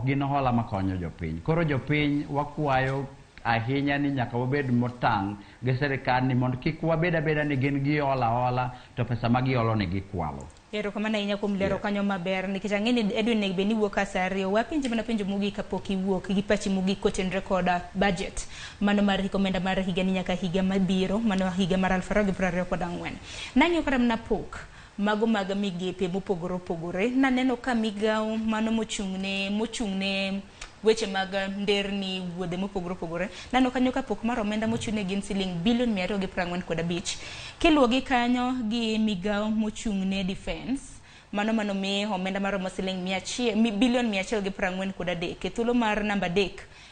gin hola makonyo jopiny. Koro jopiny wakwayo ahinya ni nyaka wabed motang' gi sirikal ni mondo kik wabed abeda ni gin gi hola to pesa ma giolo ni gikwalo. Erokamano ahinya kuom lero kanyo maber nikech ang'e ni Edwin ne beni wuok sa ariyo. Wapenji mana penjo mogik kapok iwuok gi pachi mogik kotenre koda budget mano mar hikomenda mar higa ni nyaka higa mabiro, mano higa mar 2024. Nang'iyo kata mana pok mago mag migepe mopogore opogore. Naneno ka migawo mano mochung'ne weche mag nderni wuodhe mopogore opogore. Nano kanyo ka pok mar omenda mochune gin siling bilion 245. Kiluwogi kanyo gi migawo mochung'ne defense mano mi omenda maromo siling bilion 143. Thuolo mar namba 3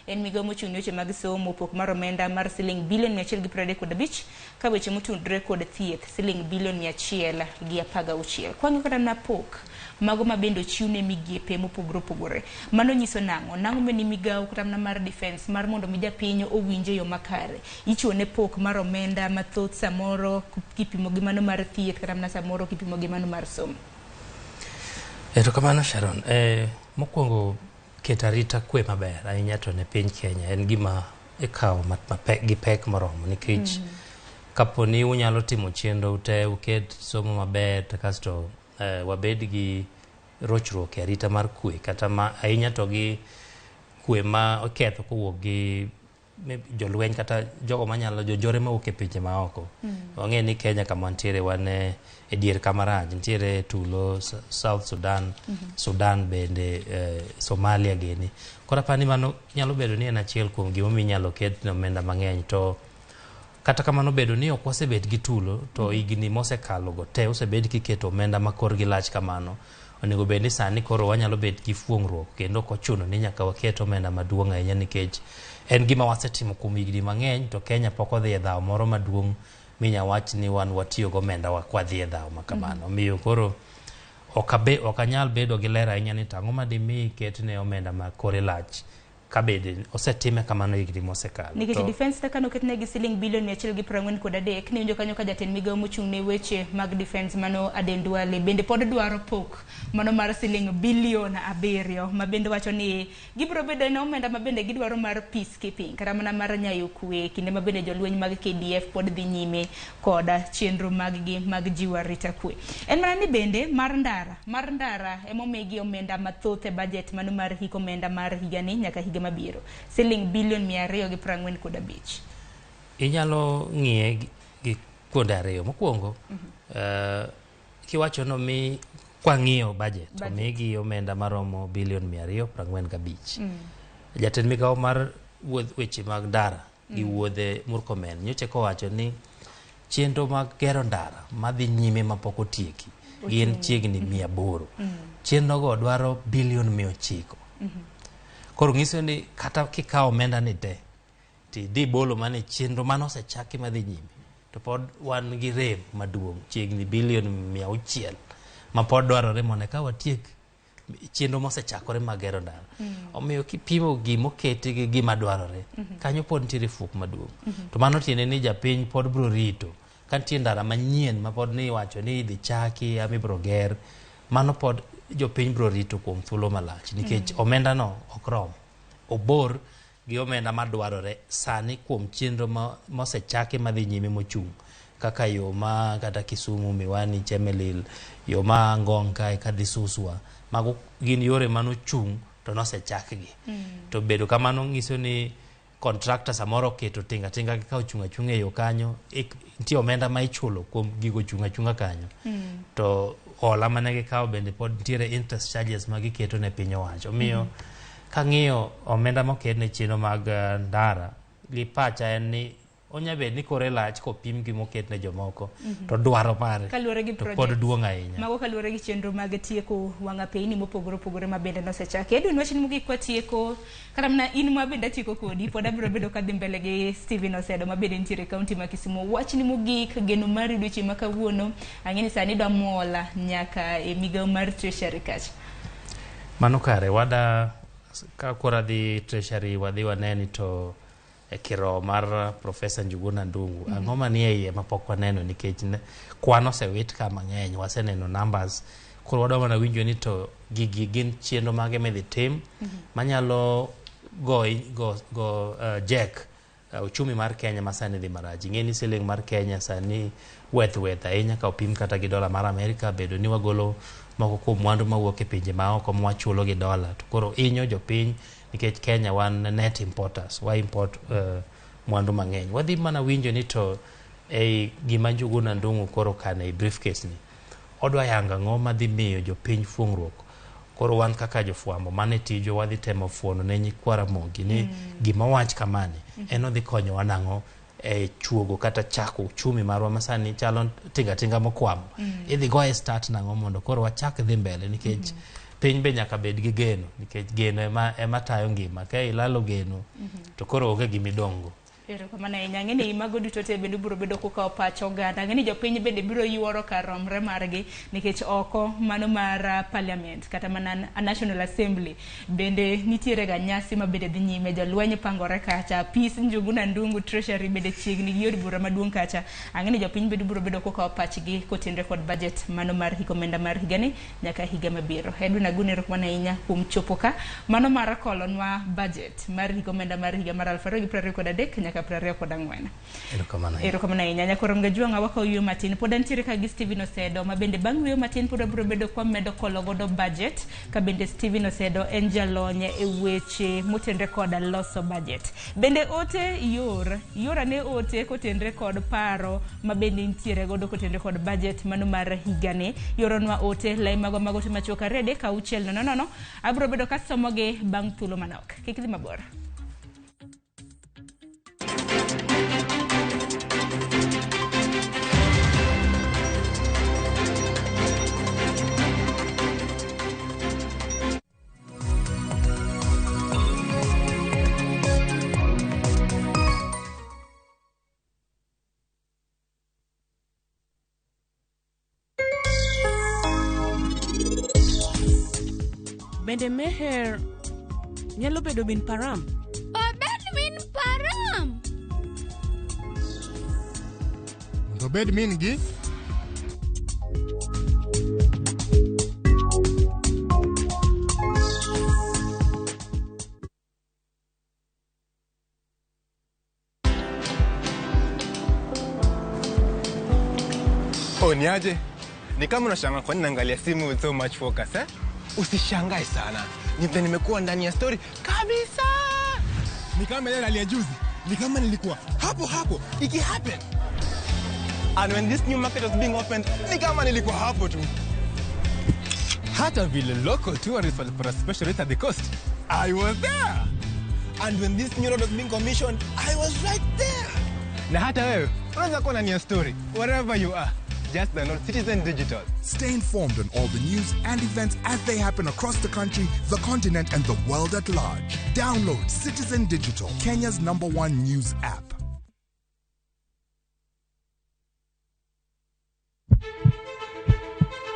en migawo mochung'ne weche mag somo pok mar omenda mar siling bilion 135 ka weche motudre kod thieth siling bilion 116. Kwang'o kata na pok mago mabendo chiune migepe mopogore opogore. Mano nyiso nang'o meni migawo kata mar defense mar mondo mi japiny owinje yo makare. Ichuone pok mar omenda mathoth samoro kipimo gi mano mar thieth kata na samoro kipimo gi mano mar somo. Erokamano Sharon, mokwongo keto arita kwe maber ahinya to ne piny Kenya en gima ikawo gi pek moromo nikech kapo ni unyalo timo chenro ute uket somo maber to kasto wabed gi rochruok e arita mar kwe kata ahinya to gi kwe ma oketho kowuok gi jolweny kata jogo manyalo jojore mawuok e pinje maoko. Wang'e ni Kenya kama ntiere wan e dier kamaraj, ntiere tulo South Sudan, Sudan bende, Somalia gini. Kora pani mano nyalo bedo ni en achiel kuom gima inyalo ket omenda mang'eny, to kata kamano bedo ni ok wasebet gi tulo to higni mosekalo go te osebed kiketo omenda ma korgi lach kamano. Onego bed ni sani koro wanyalo bet gi fuong'ruok kendo ok ochuno ni nyaka waket omenda maduong' ahinya nikech en gima wasetimo kuom higni mang'eny, to Kenya pok odhi e dhaw moro maduong' minya wach ni wan watiyo gomenda wakwadhi e dhaw makamano. Miyo koro ok anyal bedo gi ler ahinya ni tang'o madimi ket ne omenda ma kore lach kabede osetime kamano higni mosekalo. Nikech defense ta kano ketne gi siling bilion 143 ni unjo kanyo ka jatend migawo mochung' ne weche mag defense mano Aden Duale bende pod dwaro pok mano mar siling bilion 7 ma bende wacho ni gibro bedo na omenda ma bende gidwaro mar peacekeeping kata mana mar nyayo kwe kinde ma bende jolweny mag KDF pod dhi nyime koda chenro mag gi mag jiwa rita kwe. En mana ni bende mar ndara emomegi omenda mathoth e budget mano mar hiko omenda mar higani nyaka mabiro siling bilion 245. Inyalo ng'iye gi kuonde ariyo. Mokwongo kiwacho no mi kwang'iyo budget to migi omenda maromo bilion 245. Jatend migawo mar weche mag ndara gi wuodhe Murkomen nyocha kowacho ni chenro mag gero ndara madhi nyime mapok otieki gin chiegni 800. Chenro go dwaro bilion 900. Koro ng'iso ni kata kikawo omenda ni te ti di bolo mane chenro mano osechaki madhi nyime to pod wan gi rem maduong' chiegni bilion 600 ma pod dwarore mondo ka watiek chenro mosechakore mag gero ndara. Omiyo kipimo gimoketi gi gima dwarore kanyo pod nitiere fuok maduong'. To mano tiende ni japiny pod bro rito ka nitie ndara manyien ma pod ni wacho ni idhi chaki ama ibro ger, mano pod jopiny bro rito kuom thuolo malach nikech omenda no ok rom obor gi omenda madwarore sani kuom chenro mosechaki madhi nyime mochung' kaka yo ma kata Kisumu, Miwani, Chemelil, yo ma Ngong kae kadhi Suswa, mago gin yore manochung' to nosechakgi. To bedo kamano ng'iso ni contractor samoro keto tinga ka ochung' e yo kanyo nitie omenda ma ichulo kuom gigo chung' kanyo. To hola mane gikawo bende pod nitiere interest charges ma giketo ne piny owacho. Miyo kang'iyo omenda moket ne chenro mag ndara gi pacha en ni onyabed ni kore lach kopim gi moket ne jomoko to dwaro mare to pod duong' ahinya. Mago kaluwore gi chenro mag tieko wang'a peyni mopogore opogore ma bende nosechaki. Edwin wachni mogik kwa tieko kata mana in ma bende tieko kodi pod abiro bedo kadhi mbele gi Steven Osedo ma bende nitiere kaunti ma Kisumu. Wachni mogik geno mar dweche ma kawuono ang'eni sani dwa mola nyaka e migawo mar treasury kacha. Mano kare wada ka kora dhi treasury wadhi waneni to e kiro mar Profesa Njuguna Ndung'u ang'o manie iye mapok waneno nikech kwan osewit ka mang'eny waseneno numbers. Koro wadwa mana winjo ni to gigi gin chenro mage midhi tim manyalo go jack uchumi mar Kenya masani dhi marach. Ing'eni siling mar Kenya sani weth ahinya ka opim kata gi dola mar Amerika, bedo ni wagolo moko kuom mwandu mawuok e pinje maoko ma wachulo gi dola. To koro inyo jopiny nikech Kenya wan net importers, wa import mwandu mang'eny. Wadhi mana winjo ni to gima Njuguna Ndung'u koro kane briefcase ni odwa yanga ng'o madhi miyo jopiny fuong'ruok. Koro wan kaka jofwambo mane tijo wadhi temo fuono ne nyikwara mogi ni gima wach kamani en odhi konyo wanang'o e chuogo kata chako uchumi marwa masani chalo tinga mokwamo. Idhi goye start nang'o mondo koro wachak dhi mbele nikech piny be nyaka bed gi geno nikech geno ema tayo ngima. Ka ilalo geno to koro onge gimidongo. Ero kamana ng'eni mago duto te bende biro bedo kukawo pach oganda. Ng'eni jopiny bende biro yuoro kar romre margi nikech oko mano mar parliament kata mana National Assembly bende nitiere ga nyasi ma bende dhi nyime, jolweny pangore kacha, Peace Njuguna Ndungu Treasury bende chiegni gi od bura maduong' kacha. Ng'eni jopiny bende biro bedo kukawo pachgi kotenore kod budget mano mar omenda mar higani nyaka higa mabiro. Edwin Agune ero kamana ahinya kuom chopo ka mano mar kolonwa budget mar omenda mar higa mar 2023 nyaka 2024. Ero kamana ahinya nyaka romga juanga wako yuyo matin pod antiere ka gi Steven Osedo ma bende bang' yuyo matin pod biro bedo kwa medo kolo godo budget ka bende Steven Osedo en jalonye e weche motenre kod loso budget. Bende ote yora ne ote kotenre kod paro ma bende ntiere godo kotenre kod budget mano mar higani. Yoronwa ote lai mago machoka rede ka uchel no abro bedo ka somoge bang' thuolo manok. Kik dhi mabor. Bende Meher nyalo bedo min param? Obed min param. Obed min gi? Niaje? Ni kama unashangaa kwa nini naangalia simu with so much focus eh? Usishangae sana. Nimekuwa ndani ya story kabisa. Ni kama ile hali ya juzi. Ni kama nilikuwa hapo. Iki happen. And when this new market was being opened, ni kama nilikuwa hapo tu. Hata vile local tourists for a special rate at the coast, I was there. And when this new road was being commissioned, I was right there. Na hata wewe, unaweza kuwa ndani ya story wherever you are. Just download Citizen Digital. Stay informed on all the news and events as they happen across the country, the continent, and the world at large. Download Citizen Digital, Kenya's #1 news app.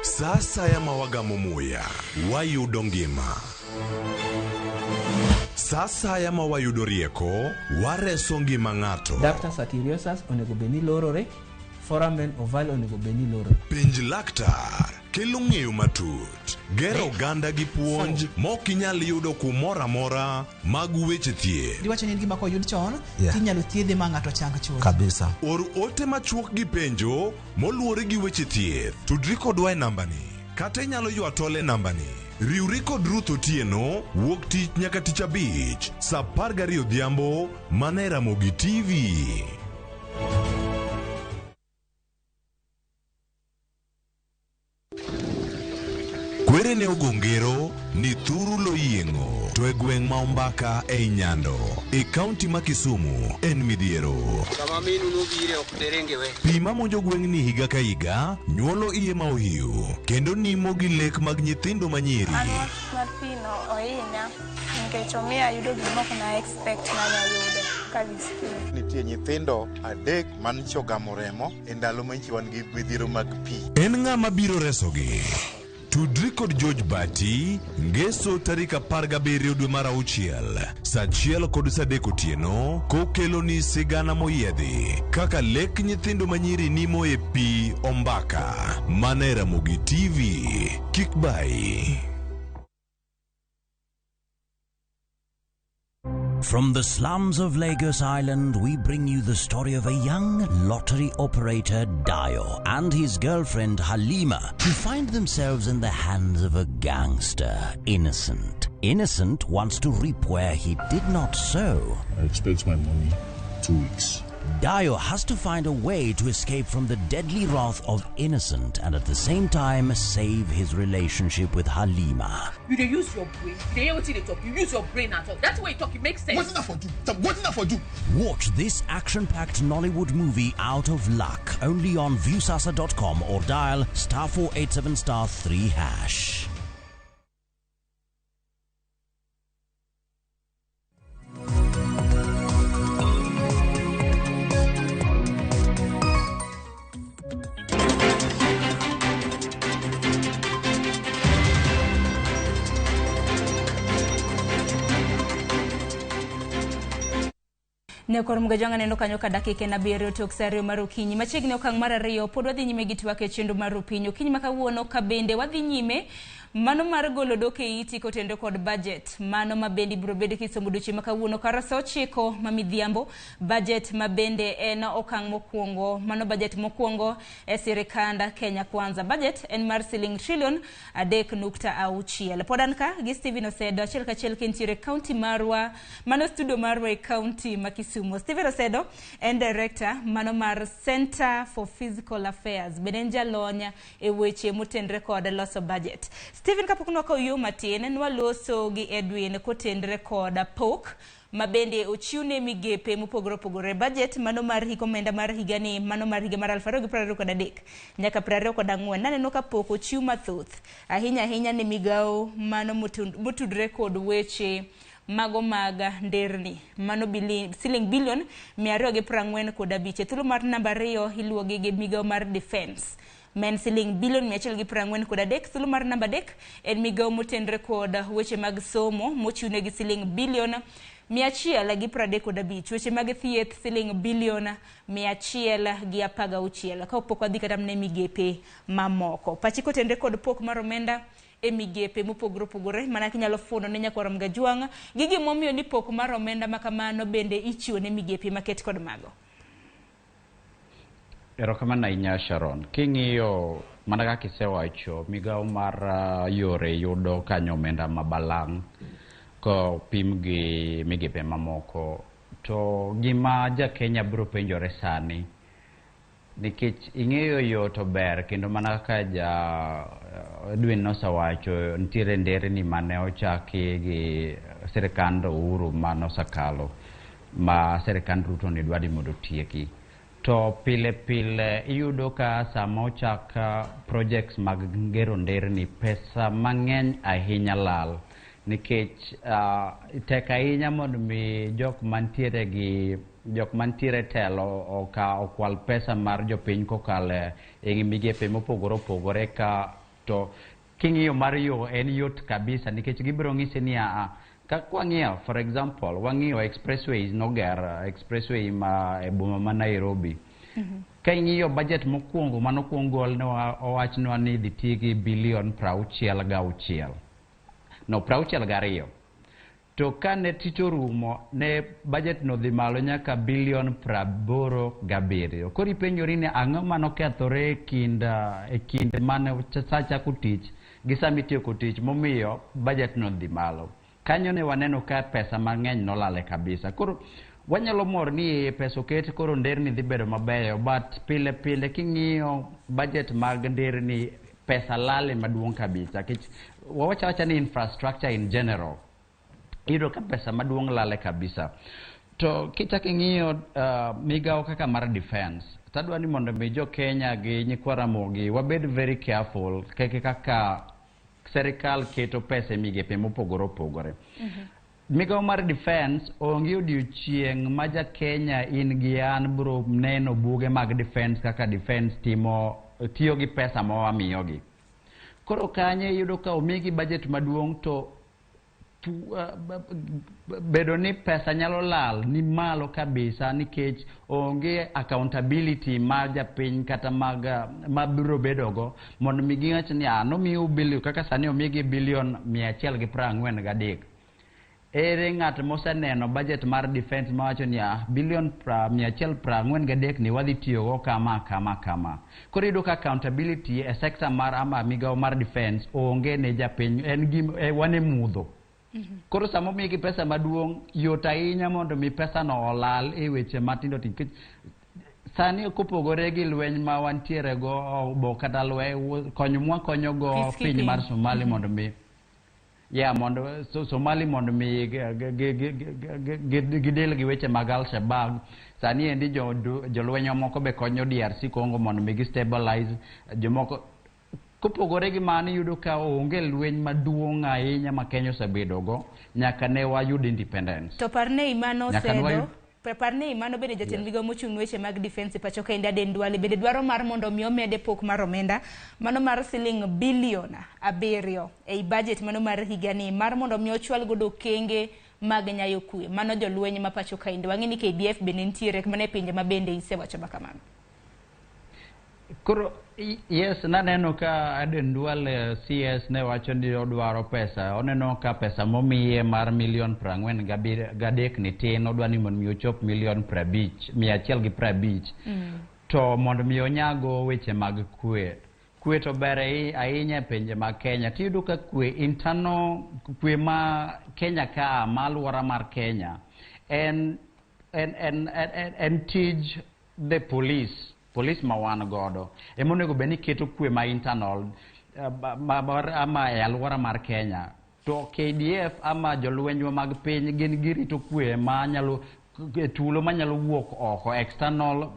Sasa ya mawagamumuya, wayudo ngima. Sasa ya mawayudo rieko, wareso ngima ng'ato. Dr. Satiriosus onego beni lorore. Foramen oval onego beni loro. Penj laktar kelo ng'eyo matut, gero oganda gi puonj mok inyal yudo kumoro amora mag weche thieth. Diwacho ni gima koyud chon tinyalo thiedhe ma ng'ato chang chuth kabisa. Or ote machuok gi penjo moluwore gi weche thieth. Tudri kodwa e nambani kata inyalo ywa tole nambani. Riwri kod Ruth Otieno wuok tich nyaka tich abich saa 12 odhiambo mana e Ramogi TV. Kwere ne ogongero ni thuru lo yieng'o to e gweng' ma Ombaka e Nyando e kaunti ma Kisumu en midhiero. Kama minu nobire ok derengewe. Pi ma monjo gweng' ni higa ka higa nyuolo iye ma ohiu kendo nimo gi lek mag nyithindo manyiri. Mar pino ohinya nikech omiya yudo gima ok na expect na yudo kabisa. Nitie nyithindo 3 man chogamo remo e ndalo ma wan gi midhiero mag pi. En ng'ama biro resogi. Tudri kod George Bati, ngeso tarik 17 dwe mar 6, saa 1 kod saa 3 otieno, kokelo ni sigana moyiedhi, kaka lek nyithindo manyiri nimo e pi Ombaka, mana e Ramogi TV, kik bai. From the slums of Lagos Island, we bring you the story of a young lottery operator, Dayo, and his girlfriend, Halima, who find themselves in the hands of a gangster, Innocent. Innocent wants to reap where he did not sow. I expect my money 2 weeks. Dayo has to find a way to escape from the deadly wrath of Innocent and at the same time save his relationship with Halima. You dey use your brain. You dey hear wetin dey talk. You use your brain at all. That's the way you talk. It makes sense. What's that for do? What's that for do? Watch this action-packed Nollywood movie Out of Luck only on viewsasa.com or dial *487*3#. Ne kor mgajanga neno kanyo ka dakike na biro tok sario mar okinyi machiegni okang' mar ariyo pod wadhi nyime gi twak e chenro mar Opiny okinyi makawuono ka bende wadhi nyime mano mar golo dok e iti kotendo kod budget mano mabende biro bedo kisomo duchi makawuono kara saa 9 mamidhiambo budget mabende en okang' mokwongo mano budget mokwongo e sirikanda Kenya Kwanza budget en mar siling trillion 3.6 podan ka gi Steven Osedo achiel kachiel kentiere county marwa mano studio marwa e county ma Kisumu. Steven Osedo en director mano mar Center for Physical Affairs bende jalony e weche motendre kod loso budget. Steven kapok nwako yo matin nwaloso gi Edwin kotendre kod pok mabende ochiune migepe mopogore budget mano mar hikomenda mar higani mano mar higa mar 2023 nyaka 2024 naneno ka pok ochiu mathoth ahinya ne migao mano motudre kod weche mago maga nderni mano siling bilion 245 thuolo mar namba 2 iluogi gi migao mar defense men siling bilion 143 thuolo mar namba 3 en migao motendre kod weche mag somo mochiune gi siling bilion 135 weche mag thieth siling bilion 116 ka opok wadhi kata mne migepe mamoko pachi kotendre kod pok mar omenda e migepe mopogore mana kinyalo funo ne nyakwara Mgajwang' gi gimomiyo ni pok mar omenda makamano bende ichiwo ne migepe maket kod mago. Erokamano ahinya Sharon. King'iyo mana kaka isewacho migao mar yore yudo kanyo omenda mabalang' ko pim gi migepe mamoko to gima ja Kenya biro penjore sani nikech ing'eyo yo to ber kendo mana kaka ja Edwin nosawacho nitiere nderni mane ochaki gi sirikand Uhuru manosakalo ma sirikand Ruto ne dwadi mondo tieki to pile iyudo ka sama ochaka projects mag gero nderni pesa mang'eny ahinya lal nikech tek ahinya mondo mi jok mantiere telo okwal pesa mar jopiny kokale e migepe mopogore ka to king'iyo mar yo en yot kabisa nikech gibiro ng'isi ni ka wang'iyo for example wang'iyo expressways noger expressway ma e boma ma Nairobi ka ing'iyo budget mokwongo manokwongo ne owachnwa ni dhi tigi bilion 66 no 62 to kane tito rumo ne budget no dhi malo nyaka bilion 87 koro ipenjori ni ang'o manokethore e kind mane chako tich gi sami tieko tich momiyo budget no dhi malo kanyo ne waneno ka pesa mang'eny nolale kabisa koro wanyalo mor ni pesa oket koro nderni dhi bedo mabeyo but pile king'iyo budget mag nderni pesa lale maduong' kabisa kich wawacha ni infrastructure in general iyudo ka pesa maduong' lale kabisa to kichak ing'iyo migao kaka mar defense tadwa ni mondo mi jo Kenya gi nyikwara mogi wabed very careful kaka serikal keto pesa migepe mopogore migao mar defense onge odiochieng' ma ja Kenya in gi an bro neno buge mag defense kaka defense tiyo gi pesa ma wamiyogi koro kanye yudo ka omigi budget maduong' to bedo ni pesa nyalo lal ni malo kabisa nikech onge accountability ma japiny kata mabiro bedogo mondo mi giwach ni nomiyo bilion kaka sani omigi bilion 143 ere ng'at moseneno budget mar defense mawacho ni bilion 143 ni wadhi tiyogo kama koro yudo ka accountability e sector mar ama migao mar defense onge ne japiny en wane mudho koro samo migi pesa maduong' yot ahinya mondo mi pesa no olal e weche matindo sani kopogore gi lweny ma wantiere go bo kata konyo go piny mar Somali mondo mi mondo Somali mondo mi gidel gi weche mag Al-Shabaab sani endi jolweny moko be konyo DRC Congo mondo mi stabilize jomoko kopogore gi mano yudo ka onge lweny maduong' ahinya ma Kenya osebedogo nyaka ne wayud independence to parne imano sedo Parne mano bende jatend migao mochung' weche mag defense pacho ka Aden Duale bende dwaro mar mondo mi omede pok mar omenda mano mar siling bilion 7 ei budget mano mar higani mar mondo mi ochwal godo kenge mag nyayo kwe mano jolweny ma pacho kainde wang'eni KDF bende nitiere mana e pinje ma bende isewacho kamano. Koro yes, naneno ka Aden Duale CS ne wacho ni odwaro pesa. Oneno ka pesa momiye mar $43 ni tin, odwa ni mondo mi ochop $150,000. To mondo mi onyago weche mag kwe. Kwe to bere ahinya e pinje mag Kenya. Tiyudo ka kwe ma Kenya ka malwara mar Kenya en tij the police ma wan godo emonego beni keto kwe ma internal ama e alwora mar Kenya. To KDF ama jolweny mag piny gin girito kwe ma nyalo tulo ma nyalo wuok oko external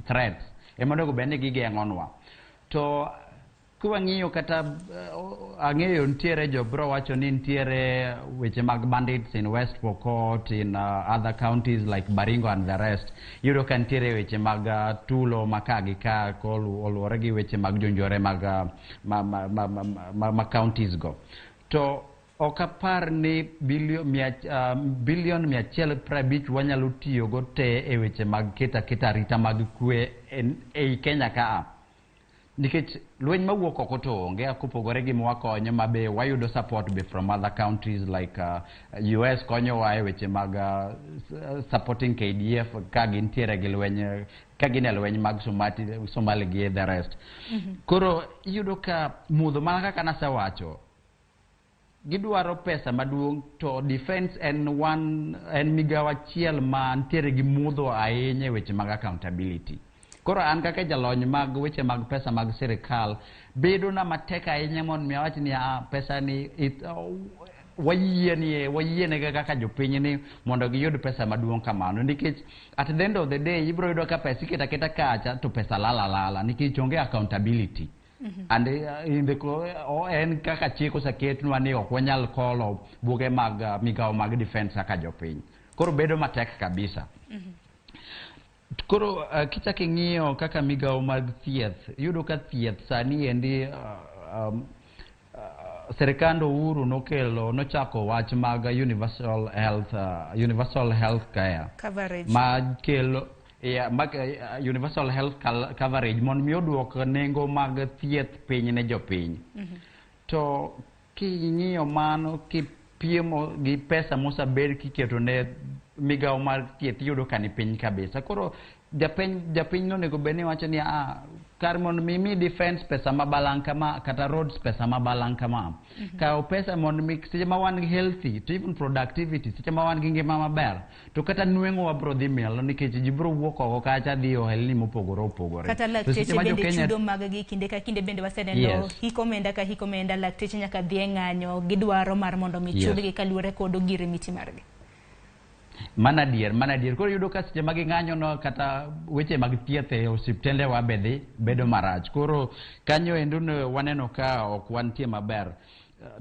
threats emonego beni gigeng'onwa. To kwang'iyo kata ang'eyo ntiere jobro wacho ni ntiere weche mag bandits in West Pokot, in other counties like Baringo and the rest. Yudo ka ntiere weche mag tulo maka gi ka oluwore gi weche mag jonjore mag counties go. To okapar ni bilion 150 wanyalo tiyo go te e weche mag kita rita mag kwe ei Kenya ka. Nikech lweny mawuok oko to onge kopogore gi mwakonyo mabe wayudo support be from other countries like US konyowa e weche mag supporting KDF ka gintiere gi lweny ka gin e lweny mag Somali gi the rest. Koro iyudo ka mudho mana kaka nasewacho gidwaro pesa maduong' to defense en migawo achiel ma ntiere gi mudho ahinya e weche mag accountability. Koro an kaka jalony mag weche mag pesa mag sirikal bedo na matek ahinya mondo mi awach ni pesa ni wayiene kaka jopiny ni mondo giyud pesa maduong' kamano, nikech at the end of the day ibro yudo ka pesa iketa kacha to pesa lala nikech onge accountability. And en kaka chik oseketnwa ni ok wanyal kolo buge mag migawo mag defense kaka jopiny. Koro bedo matek kabisa. Koro kichak ing'iyo kaka migawo mag thieth, yudo ka thieth sani endi serikand Uhuru nochako wach mag universal health care coverage makelo universal health coverage mondo mi oduok nengo mag thieth piny ne jopiny. To king'iyo mano kipiemo gi pesa mosabed kiketo ne migawo mar thieth yudo ka ni piny kabisa. Koro japiny nonego bed ni wacho ni kar mondo mi defense pesa mabalang' kama kata roads pesa mabalang' kama kawo pesa mondo mi seche ma wan healthy to even productivity seche ma wan gi ngima maber to kata nweng'o wabro dhi mielo nikech ji bro wuok oko kacha dhi ohelni mopogore opogore. Kata lakteche bende chudo mag gi kinde ka kinde bende waseneno hiko omenda ka hiko omenda lakteche nyaka dhi e ng'anyo gidwaro mar mondo mi chudgi kaluwore kod ogirimiti margi. Mana dier koro yudo ka seche mag ng'anyo no kata weche mag thieth e osiptende wa bedo marach. Koro kanyo endo waneno ka ok wantie maber.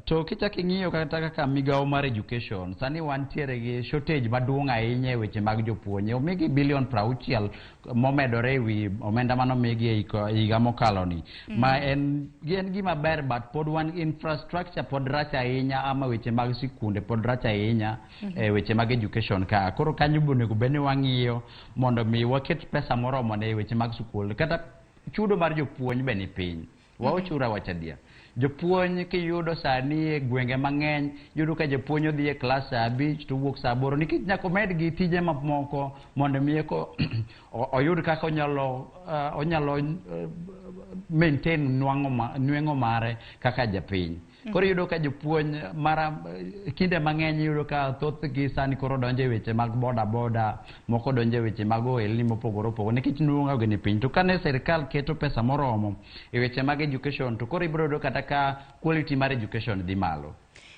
To kichak ing'iyo kata kaka migawo mar education sani wantiere gi shortage maduong' ahinya e weche mag jopuonje. Omigi bilion 60 momedore e wi omenda manomigi e higa mokaloni ma en gima ber but pod wan infrastructure pod rach ahinya ama weche mag sikunde pod rach ahinya e weche mag education ka. Koro kanyo bonego bed ni wang'iyo mondo mi waket pesa moromo ne weche mag sikul kata chudo mar jopuonj be ni piny. Waochura wachadia jopuonj kiyudo sani e gwenge mang'eny yudo ka jopuonj odhi e klas sa 5 to wuok sa 8 nikech nyaka omed gi tije mamoko mondo mi oyud kaka onyalo maintain nweng'o mare kaka japiny. Koro yudo ka jopuonj kinde mang'eny yudo ka thoth gi sani koro donjo e weche mag boda moko donjo e weche mag ohelni mopogore opogore nikech nweng'o gi ni piny. To kane sirikal keto pesa moromo e weche mag education to koro ibro yudo kata ka quality mar education dhi malo.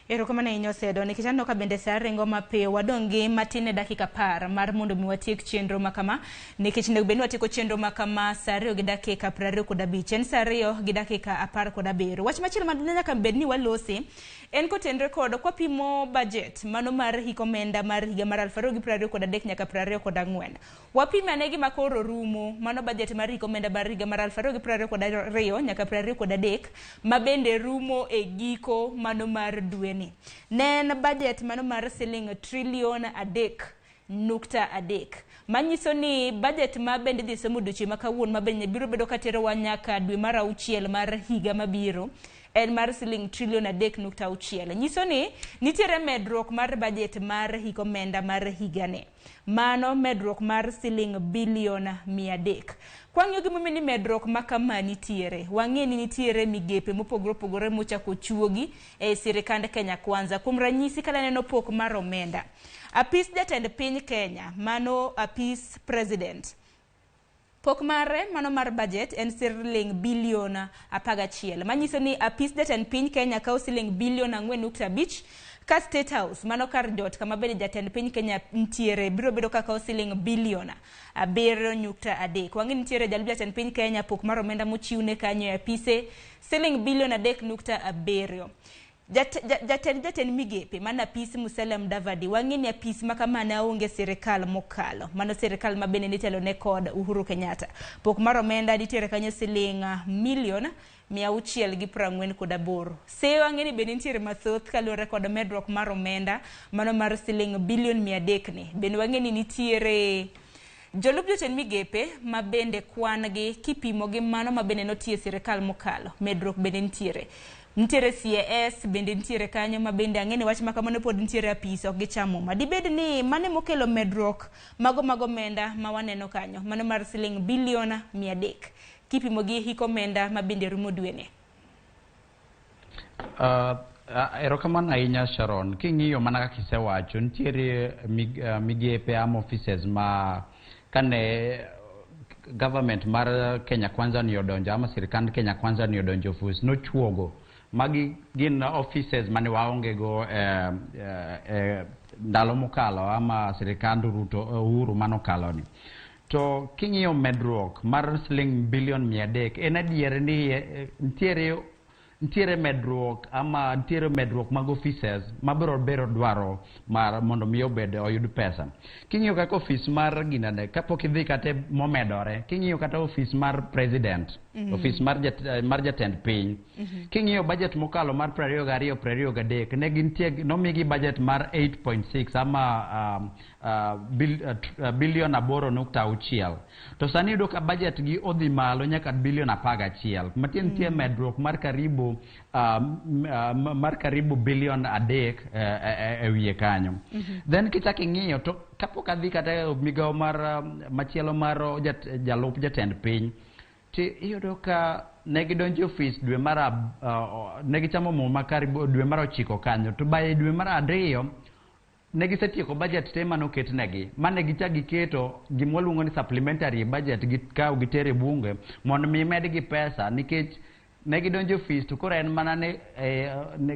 Erokamano ahinya Osedo, nikech aneno ka bende sa ringo mapiyo wadong' gi matin e dakika 10 mar mondo mi watiek chenro makama nikech nego bende watieko chenro makama sa 2 gi dakika 25 en sa 2 gi dakika 17. Wach machielo madonjo nyaka bed ni walosi en kotenre kod kwapimo budget mano mar hik omenda mar higa mar 2023 nyaka 2024 wapime ane gima koro rumo mano budget mar hik omenda mar higa mar 2022 nyaka 2023 ma bende rumo e giko mano mar dwe ni. Nen budget mano mar siling trilion 3.3. Manyiso ni budget ma bende dhi somo duche makawuon ma bende biro bedo katero wa nyaka dwe mar 6 mar higa mabiro en mar siling trilion 3.6. Nyiso ni nitiere medruok mar budget mar hik omenda mar higane. Mano medruok mar siling bilion 300. Kwang'yo gimomiyo ni medruok ma kama nitiere, wang'e ni nitiere migepe mopogore opogore mochako chuogi e sirikand Kenya Kwanza. Kuom ranyisi kala neno pok mar omenda. Apis jatend piny Kenya, mano apis president. Pok mare mano mar budget en siling bilion 11. Manyiso ni apis jatend piny Kenya kao siling bilion 4.5. Ka State House mano kar jot kama bende jatend piny Kenya ntiere biro bedo kakao siling bilion 7.3. Wang'e nitiere jalub jatend piny Kenya pok mar omenda mochiwne kanyo apise siling bilion 3.7. Jatend migepe mana apis Musalia Mudavadi wang'e ni apis makamana onge sirikal mokalo. Mano sirikal mabende nitelo ne kod Uhuru Kenyatta. Pok mar omenda nitiere kanyo siling milion 648. Se wang'e ni bende nitiere mathoth kaluwore kod medruok mar omenda mano mar siling bilion 300 ni. Bende wang'e ni nitiere jolup jotend migepe ma bende kwan gi kipimo gi mano ma bende notie sirikal mokalo. Medruok bende nitiere. Nitiere CAS bende nitiere kanyo ma bende ang'e ni wach makamano pod nitiere apis ok gichamo. Ma dibed ni mane mokelo medruok mago omenda ma waneno kanyo mano mar siling bilion 300. Kipimo gi hik omenda ma bende rumo dwene. Erokamano ahinya Sharon, king'iyo mana kaka isewacho nitiere migepe ama offices ma kane government mar Kenya Kwanza ni odonjo ama sirikand Kenya Kwanza ni odonjo office nochuogo. Magi gin offices mane waonge go ndalo mokalo ama sirikand Uhuru manokalo ni. To king'iyo medruok mar siling bilion 300 en adier ni nitiere medruok ama nitiere medruok mag offices mabiro bero dwaro mar mondo mi obed oyud pesa. King'iyo kaka office mar ginane kapok idhi kata momedore, king'iyo kata office mar president, office mar jatend piny. King'iyo budget mokalo mar 22-23 ne gintie nomigi budget mar 8.6 ama bilion 8.6. To sani yudo ka budget gi odhi malo nyaka bilion 11. Matien tie medruok mar karibu bilion 3 e wiye kanyo. Then kichaki ng'iyo to kapok adhi kata migao mar machielo mar jalup jatend piny ti iyudo ka negidonjo office dwe mar negichamo muma karibu dwe mar 9 kanyo to by dwe mar 2 negisetieko budget te manoketnegi mane gichagi keto gimwaluongo ni supplementary budget gikaw gitere bunge mondo mi medgi pesa nikech negidonjo office to koro en mana ne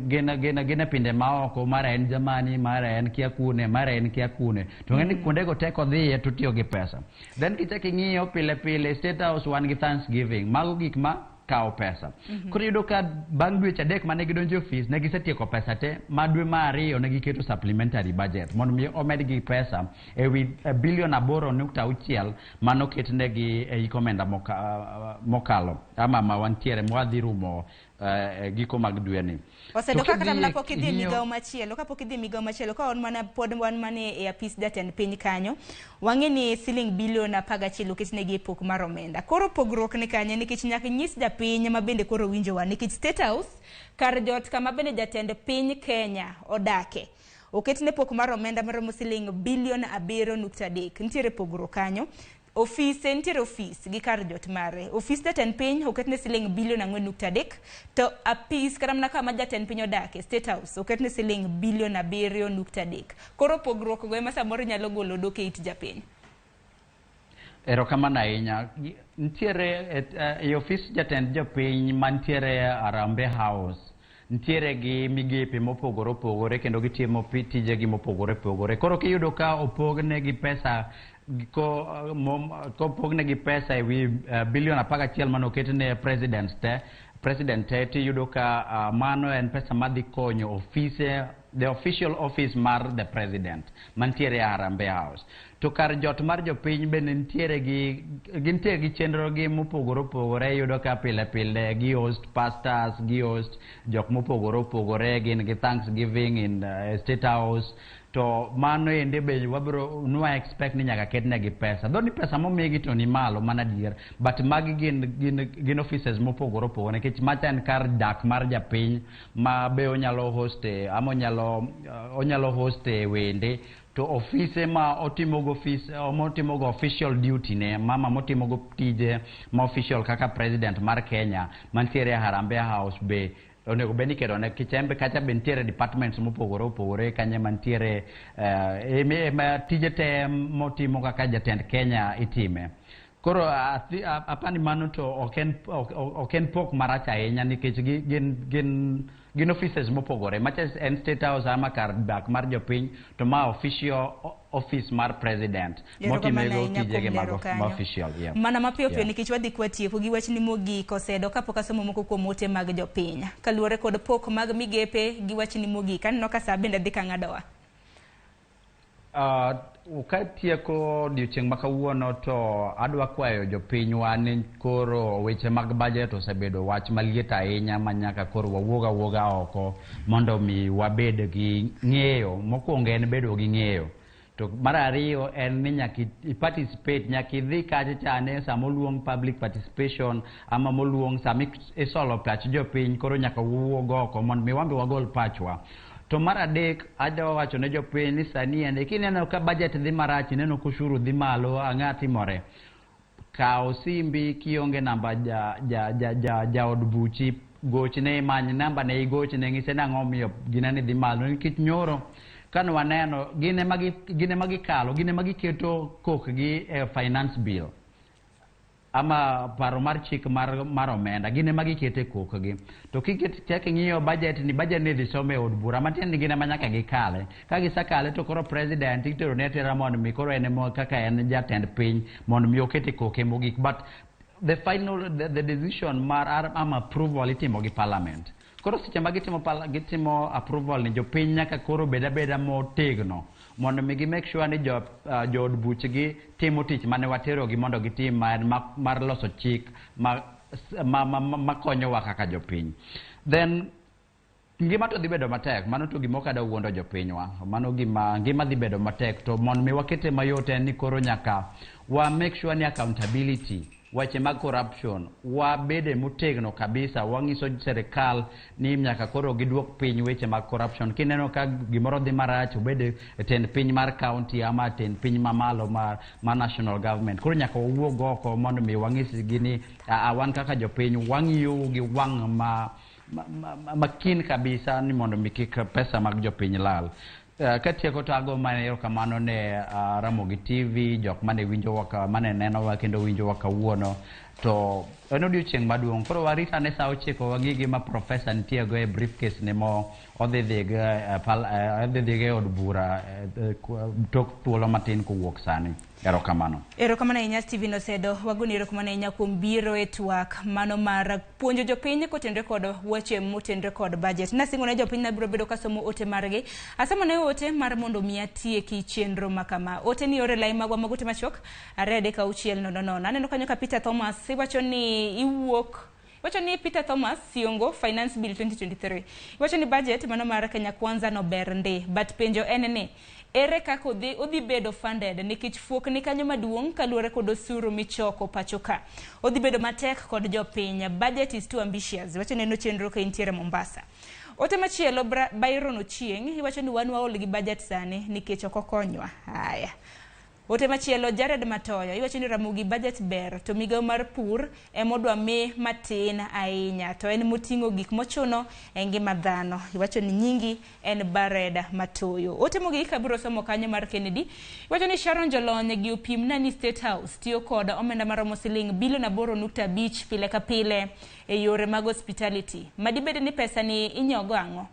gena pinde maoko mara en Germany mara en kia kune to ng'eni kuondego teko dhiye to tiyo gi pesa. Then kichaki ng'iyo pile State House wan gi Thanksgiving mago gik ma kao pesa. Koro yudo ka bang' dweche 3 mane gidonjo office ne gisetieko pesa te ma dwe mar 2 ne giketo supplementary budget mondo mi omedgi pesa ewi bilion 8.6 manoketnegi e hik omenda mokalo ama ma wantiere mwadhi rumo giko mag dwe ni. Osedo kaka mna pok idhi migao machielo ka on mana pod wan mane e apis jatend piny kanyo wang'e ni siling bilion 11 oketnegi pok mar omenda. Koro pogruok ni kanye nikech nyaka nyis japiny ma bende koro winjo wa nikech State House kar jot kama bende jatend piny Kenya odake oketne pok mar omenda maromo siling bilion 7.3. Nitiere pogruok kanyo. Nitiere office gi kar jot mare. Office jatend piny oketne siling bilion 4.3 to apis kata mana kama jatend piny odake State House oketne siling bilion 7.3. Koro pogruok go ema samoro nyalo golo dok e it japiny. Erokamano ahinya. Nitiere e office jatend jopiny mantiere Harambee House nitiere gi migepe mopogore opogore kendo gitimo tijegi mopogore opogore. Koro kiyudo ka opogne gi pesa ko pogne gi pesa ewi bilion 11 manoketne president te president te yudo ka mano en pesa madhi konyo office, the official office mar the president mantiere Harambee House. To kar jot mar jopiny bende nitiere gi chenro gi mopogore opogore, yudo ka pile pile gi host pastors, gi host jok mopogore opogore, gin gi Thanksgiving in State House. To mano ende be wabro nwa expect ni nyaka ketne gi pesa. Though ni pesa momigi to ni malo mana dier, but magi gin offices mopogore opogore nikech macha en kar dak mar japiny ma be onyalo hoste ama onyalo hoste wende. To office ma otimogo official duty ne mama motimogo tije ma official kaka president mar Kenya mantiere Harambee House be onego beni kedo ne kichembe kacha bentiere departments mopogore opogore kanye mantiere tije te motimo kaka jatend Kenya itime. Koro apani mano to oken pok marach ahinya nikech gin offices mopogore macha en State House ama kar dak mar jopiny to ma official office mar president motimego tijege mag official. Mana mapiyo nikech wadhi kwatieko gi wachni mogik osedo kapok asomo moko kuom ote mag jopiny kaluwore kod pok mag migepe gi wachni mogik aneno ka saa bende dhi ka ng'adowa. Ukatieko odiochieng' ma kawuono to adwa kwayo jopinywa ni koro weche mag budget osebedo wach maliet ahinya ma nyaka koro wawuoga oko mondo mi wabed gi ng'eyo. Mokwongo en bedo gi ng'eyo. To mar ariyo en ni nyaka participate, nyaka idhi kacha chane sama oluong public participation ama moluong sama isolo pach jopiny, koro nyaka wuog oko mondo mi wambe wagol pachwa. To mar adek adwa wacho ne jopiny ni sani ende kineno ka budget dhi marach, neno ka ushuru dhi malo, ang'a timore. Kao simbi kionge namba ja od buchi, gochne many namba ne igochne ng'ise nang'o miyo ginani dhi malo nikech nyoro kan waneno gine magi keto kokgi e finance bill ama paro mar chik mar omenda gine magi kete kokgi. To kiket ng'iyo budget ni dhi some od bura matin ni gine manyaka gikale. Ka gisakale to koro president itero ne tera mondo mi koro en mo kaka en jatend piny mondo mi okete koke mogik. But the final the decision mar approval itimo gi parliament. Koro seche ma gitimo approval ni jopiny nyaka koro beda motegno mondo mi gi make sure ni jo od buchgi timo tich mane watero gi mondo gitim mar loso chik ma konyowa kaka jopiny. Then ngima to dhi bedo matek, mano to gima okada wuondo jopinywa, mano ngima dhi bedo matek. To mondo mi wakete mayot en ni koro nyaka wa make sure ni accountability wache mag corruption wabede motegno kabisa, wang'iso serikal ni nyaka koro giduok piny weche mag corruption. Kineno ka gimoro dhi marach, obede tend piny mar county ama tend piny mamalo mar national government, koro nyaka wawuog oko mondo mi wang'isgi ni wan kaka jopiny wang'iyo gi wang' makin kabisa ni mondo mi kik pesa mag jopiny lal. Katieko to ago mana kamano ne Ramogi TV, jok mane winjowa mane nenowa kendo winjowa kawuono. To en odiochieng' maduong', koro warita ne sa 9 wagigi ma profesa nitiego e briefcase ne mo odhi dhige od bura tok thuolo matin kowuok sani. Erokamano. Erokamano ahinya Steven Osedo, wagoni erokamano ahinya kuom biro e twak mano mar puonjo jopiny kotenore kod weche motenore kod budget. Nasingo ne jopiny na biro bedo kasomo ote margi. Asamo ne ote mar mondo mi atieki chenro makama. Ote ni ore lai magwa magote machok arede ka uchiel nono. Aneno kanyo ka Peter Thomas iwacho ni iwuok. Wacho ni Peter Thomas Siongo Finance Bill 2023. Wacho ni budget mano mar Kenya Kwanza no ber ndi, but penjo en ere kaka odhi bedo funded nikech fuok ni kanyo maduong' kaluwore kod osuru michoko pachoka. Odhi bedo matek kod jopiny. Budget is too ambitious. Wacho neno chenro ka intiere Mombasa. Ote machielo Byron Ochieng iwacho ni wan waol gi budget sani nikech ok okonywa. Haya. Ote machielo Jared Matoyo iwacho ni Ramogi budget ber to migao mar pur emodwa mi matin ahinya to en moting'o gik mochuno e ngima dhano. Iwacho ni nyingi en Bareda Matoyo. Ote mogik abiro somo kanyo mar Kennedy iwacho ni Sharon Jolonye gi opimna ni State House tiyo kod omenda maromo siling bilion 8.5 pile ka pile e yore mag hospitality. Madibede ni pesa ni inyogo ang'o?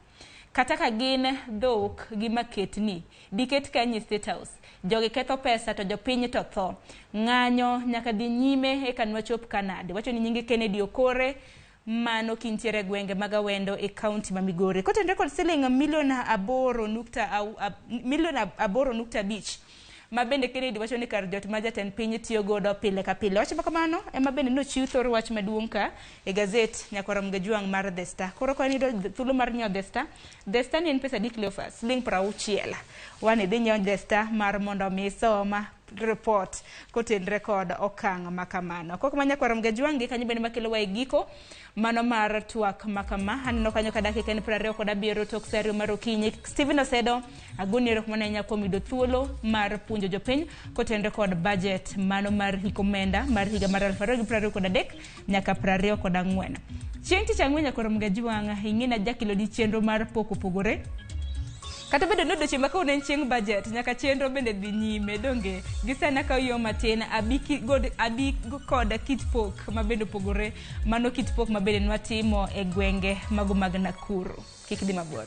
Kata ka gin dhok gi maketni diket kanyi State House. Jogi ketho pesa to jopiny to tho. Ng'anyo nyaka dhi nyime e kanwa chop Kanadi. Wacho ni nyingi Kennedy Okore mano kintiere gwenge magawendo e kaunti ma Migori. Kotenre kod siling milion 8.5 ma bende Kennedy wacho ni kar jot ma jatend piny tiyo godo pile ka pile. Wacho kamano ema bende nochiw thor wach maduong' ka e gazet Nyakorom Gajuang mar The Star. Koro ka ni thuolo mar nyiewo The Star. The Star ni en pesa dik Cleophas siling 60. Wan idhi nyiewo The Star mar mondo mi soma report kotenre kod okang' makamano. Koko ma Nyakorom Gajuang gi kanyo bende makelo wa giko mano mar twak makama. Aneno kanyo ka dakika en 27 tok serio mar okinyi. Steven Osedo agoni rok mananya kuom yudo thuolo mar puonjo jopiny kotenre kod budget mano mar hikomenda mar higa mar 2023 nyaka 2024. Chieng' tich ang'wen Nyakorom Gajuang ing'ina jakilo di chenro mar pok opogore. Kata bedo no doche maka unen chieng budget nyaka chenro bende dhi nyime donge gisana ka yo matin abi kod kit pok mabende opogore mano kit pok mabende nwatimo e gwenge mago mag Nakuru. Kik di mabor.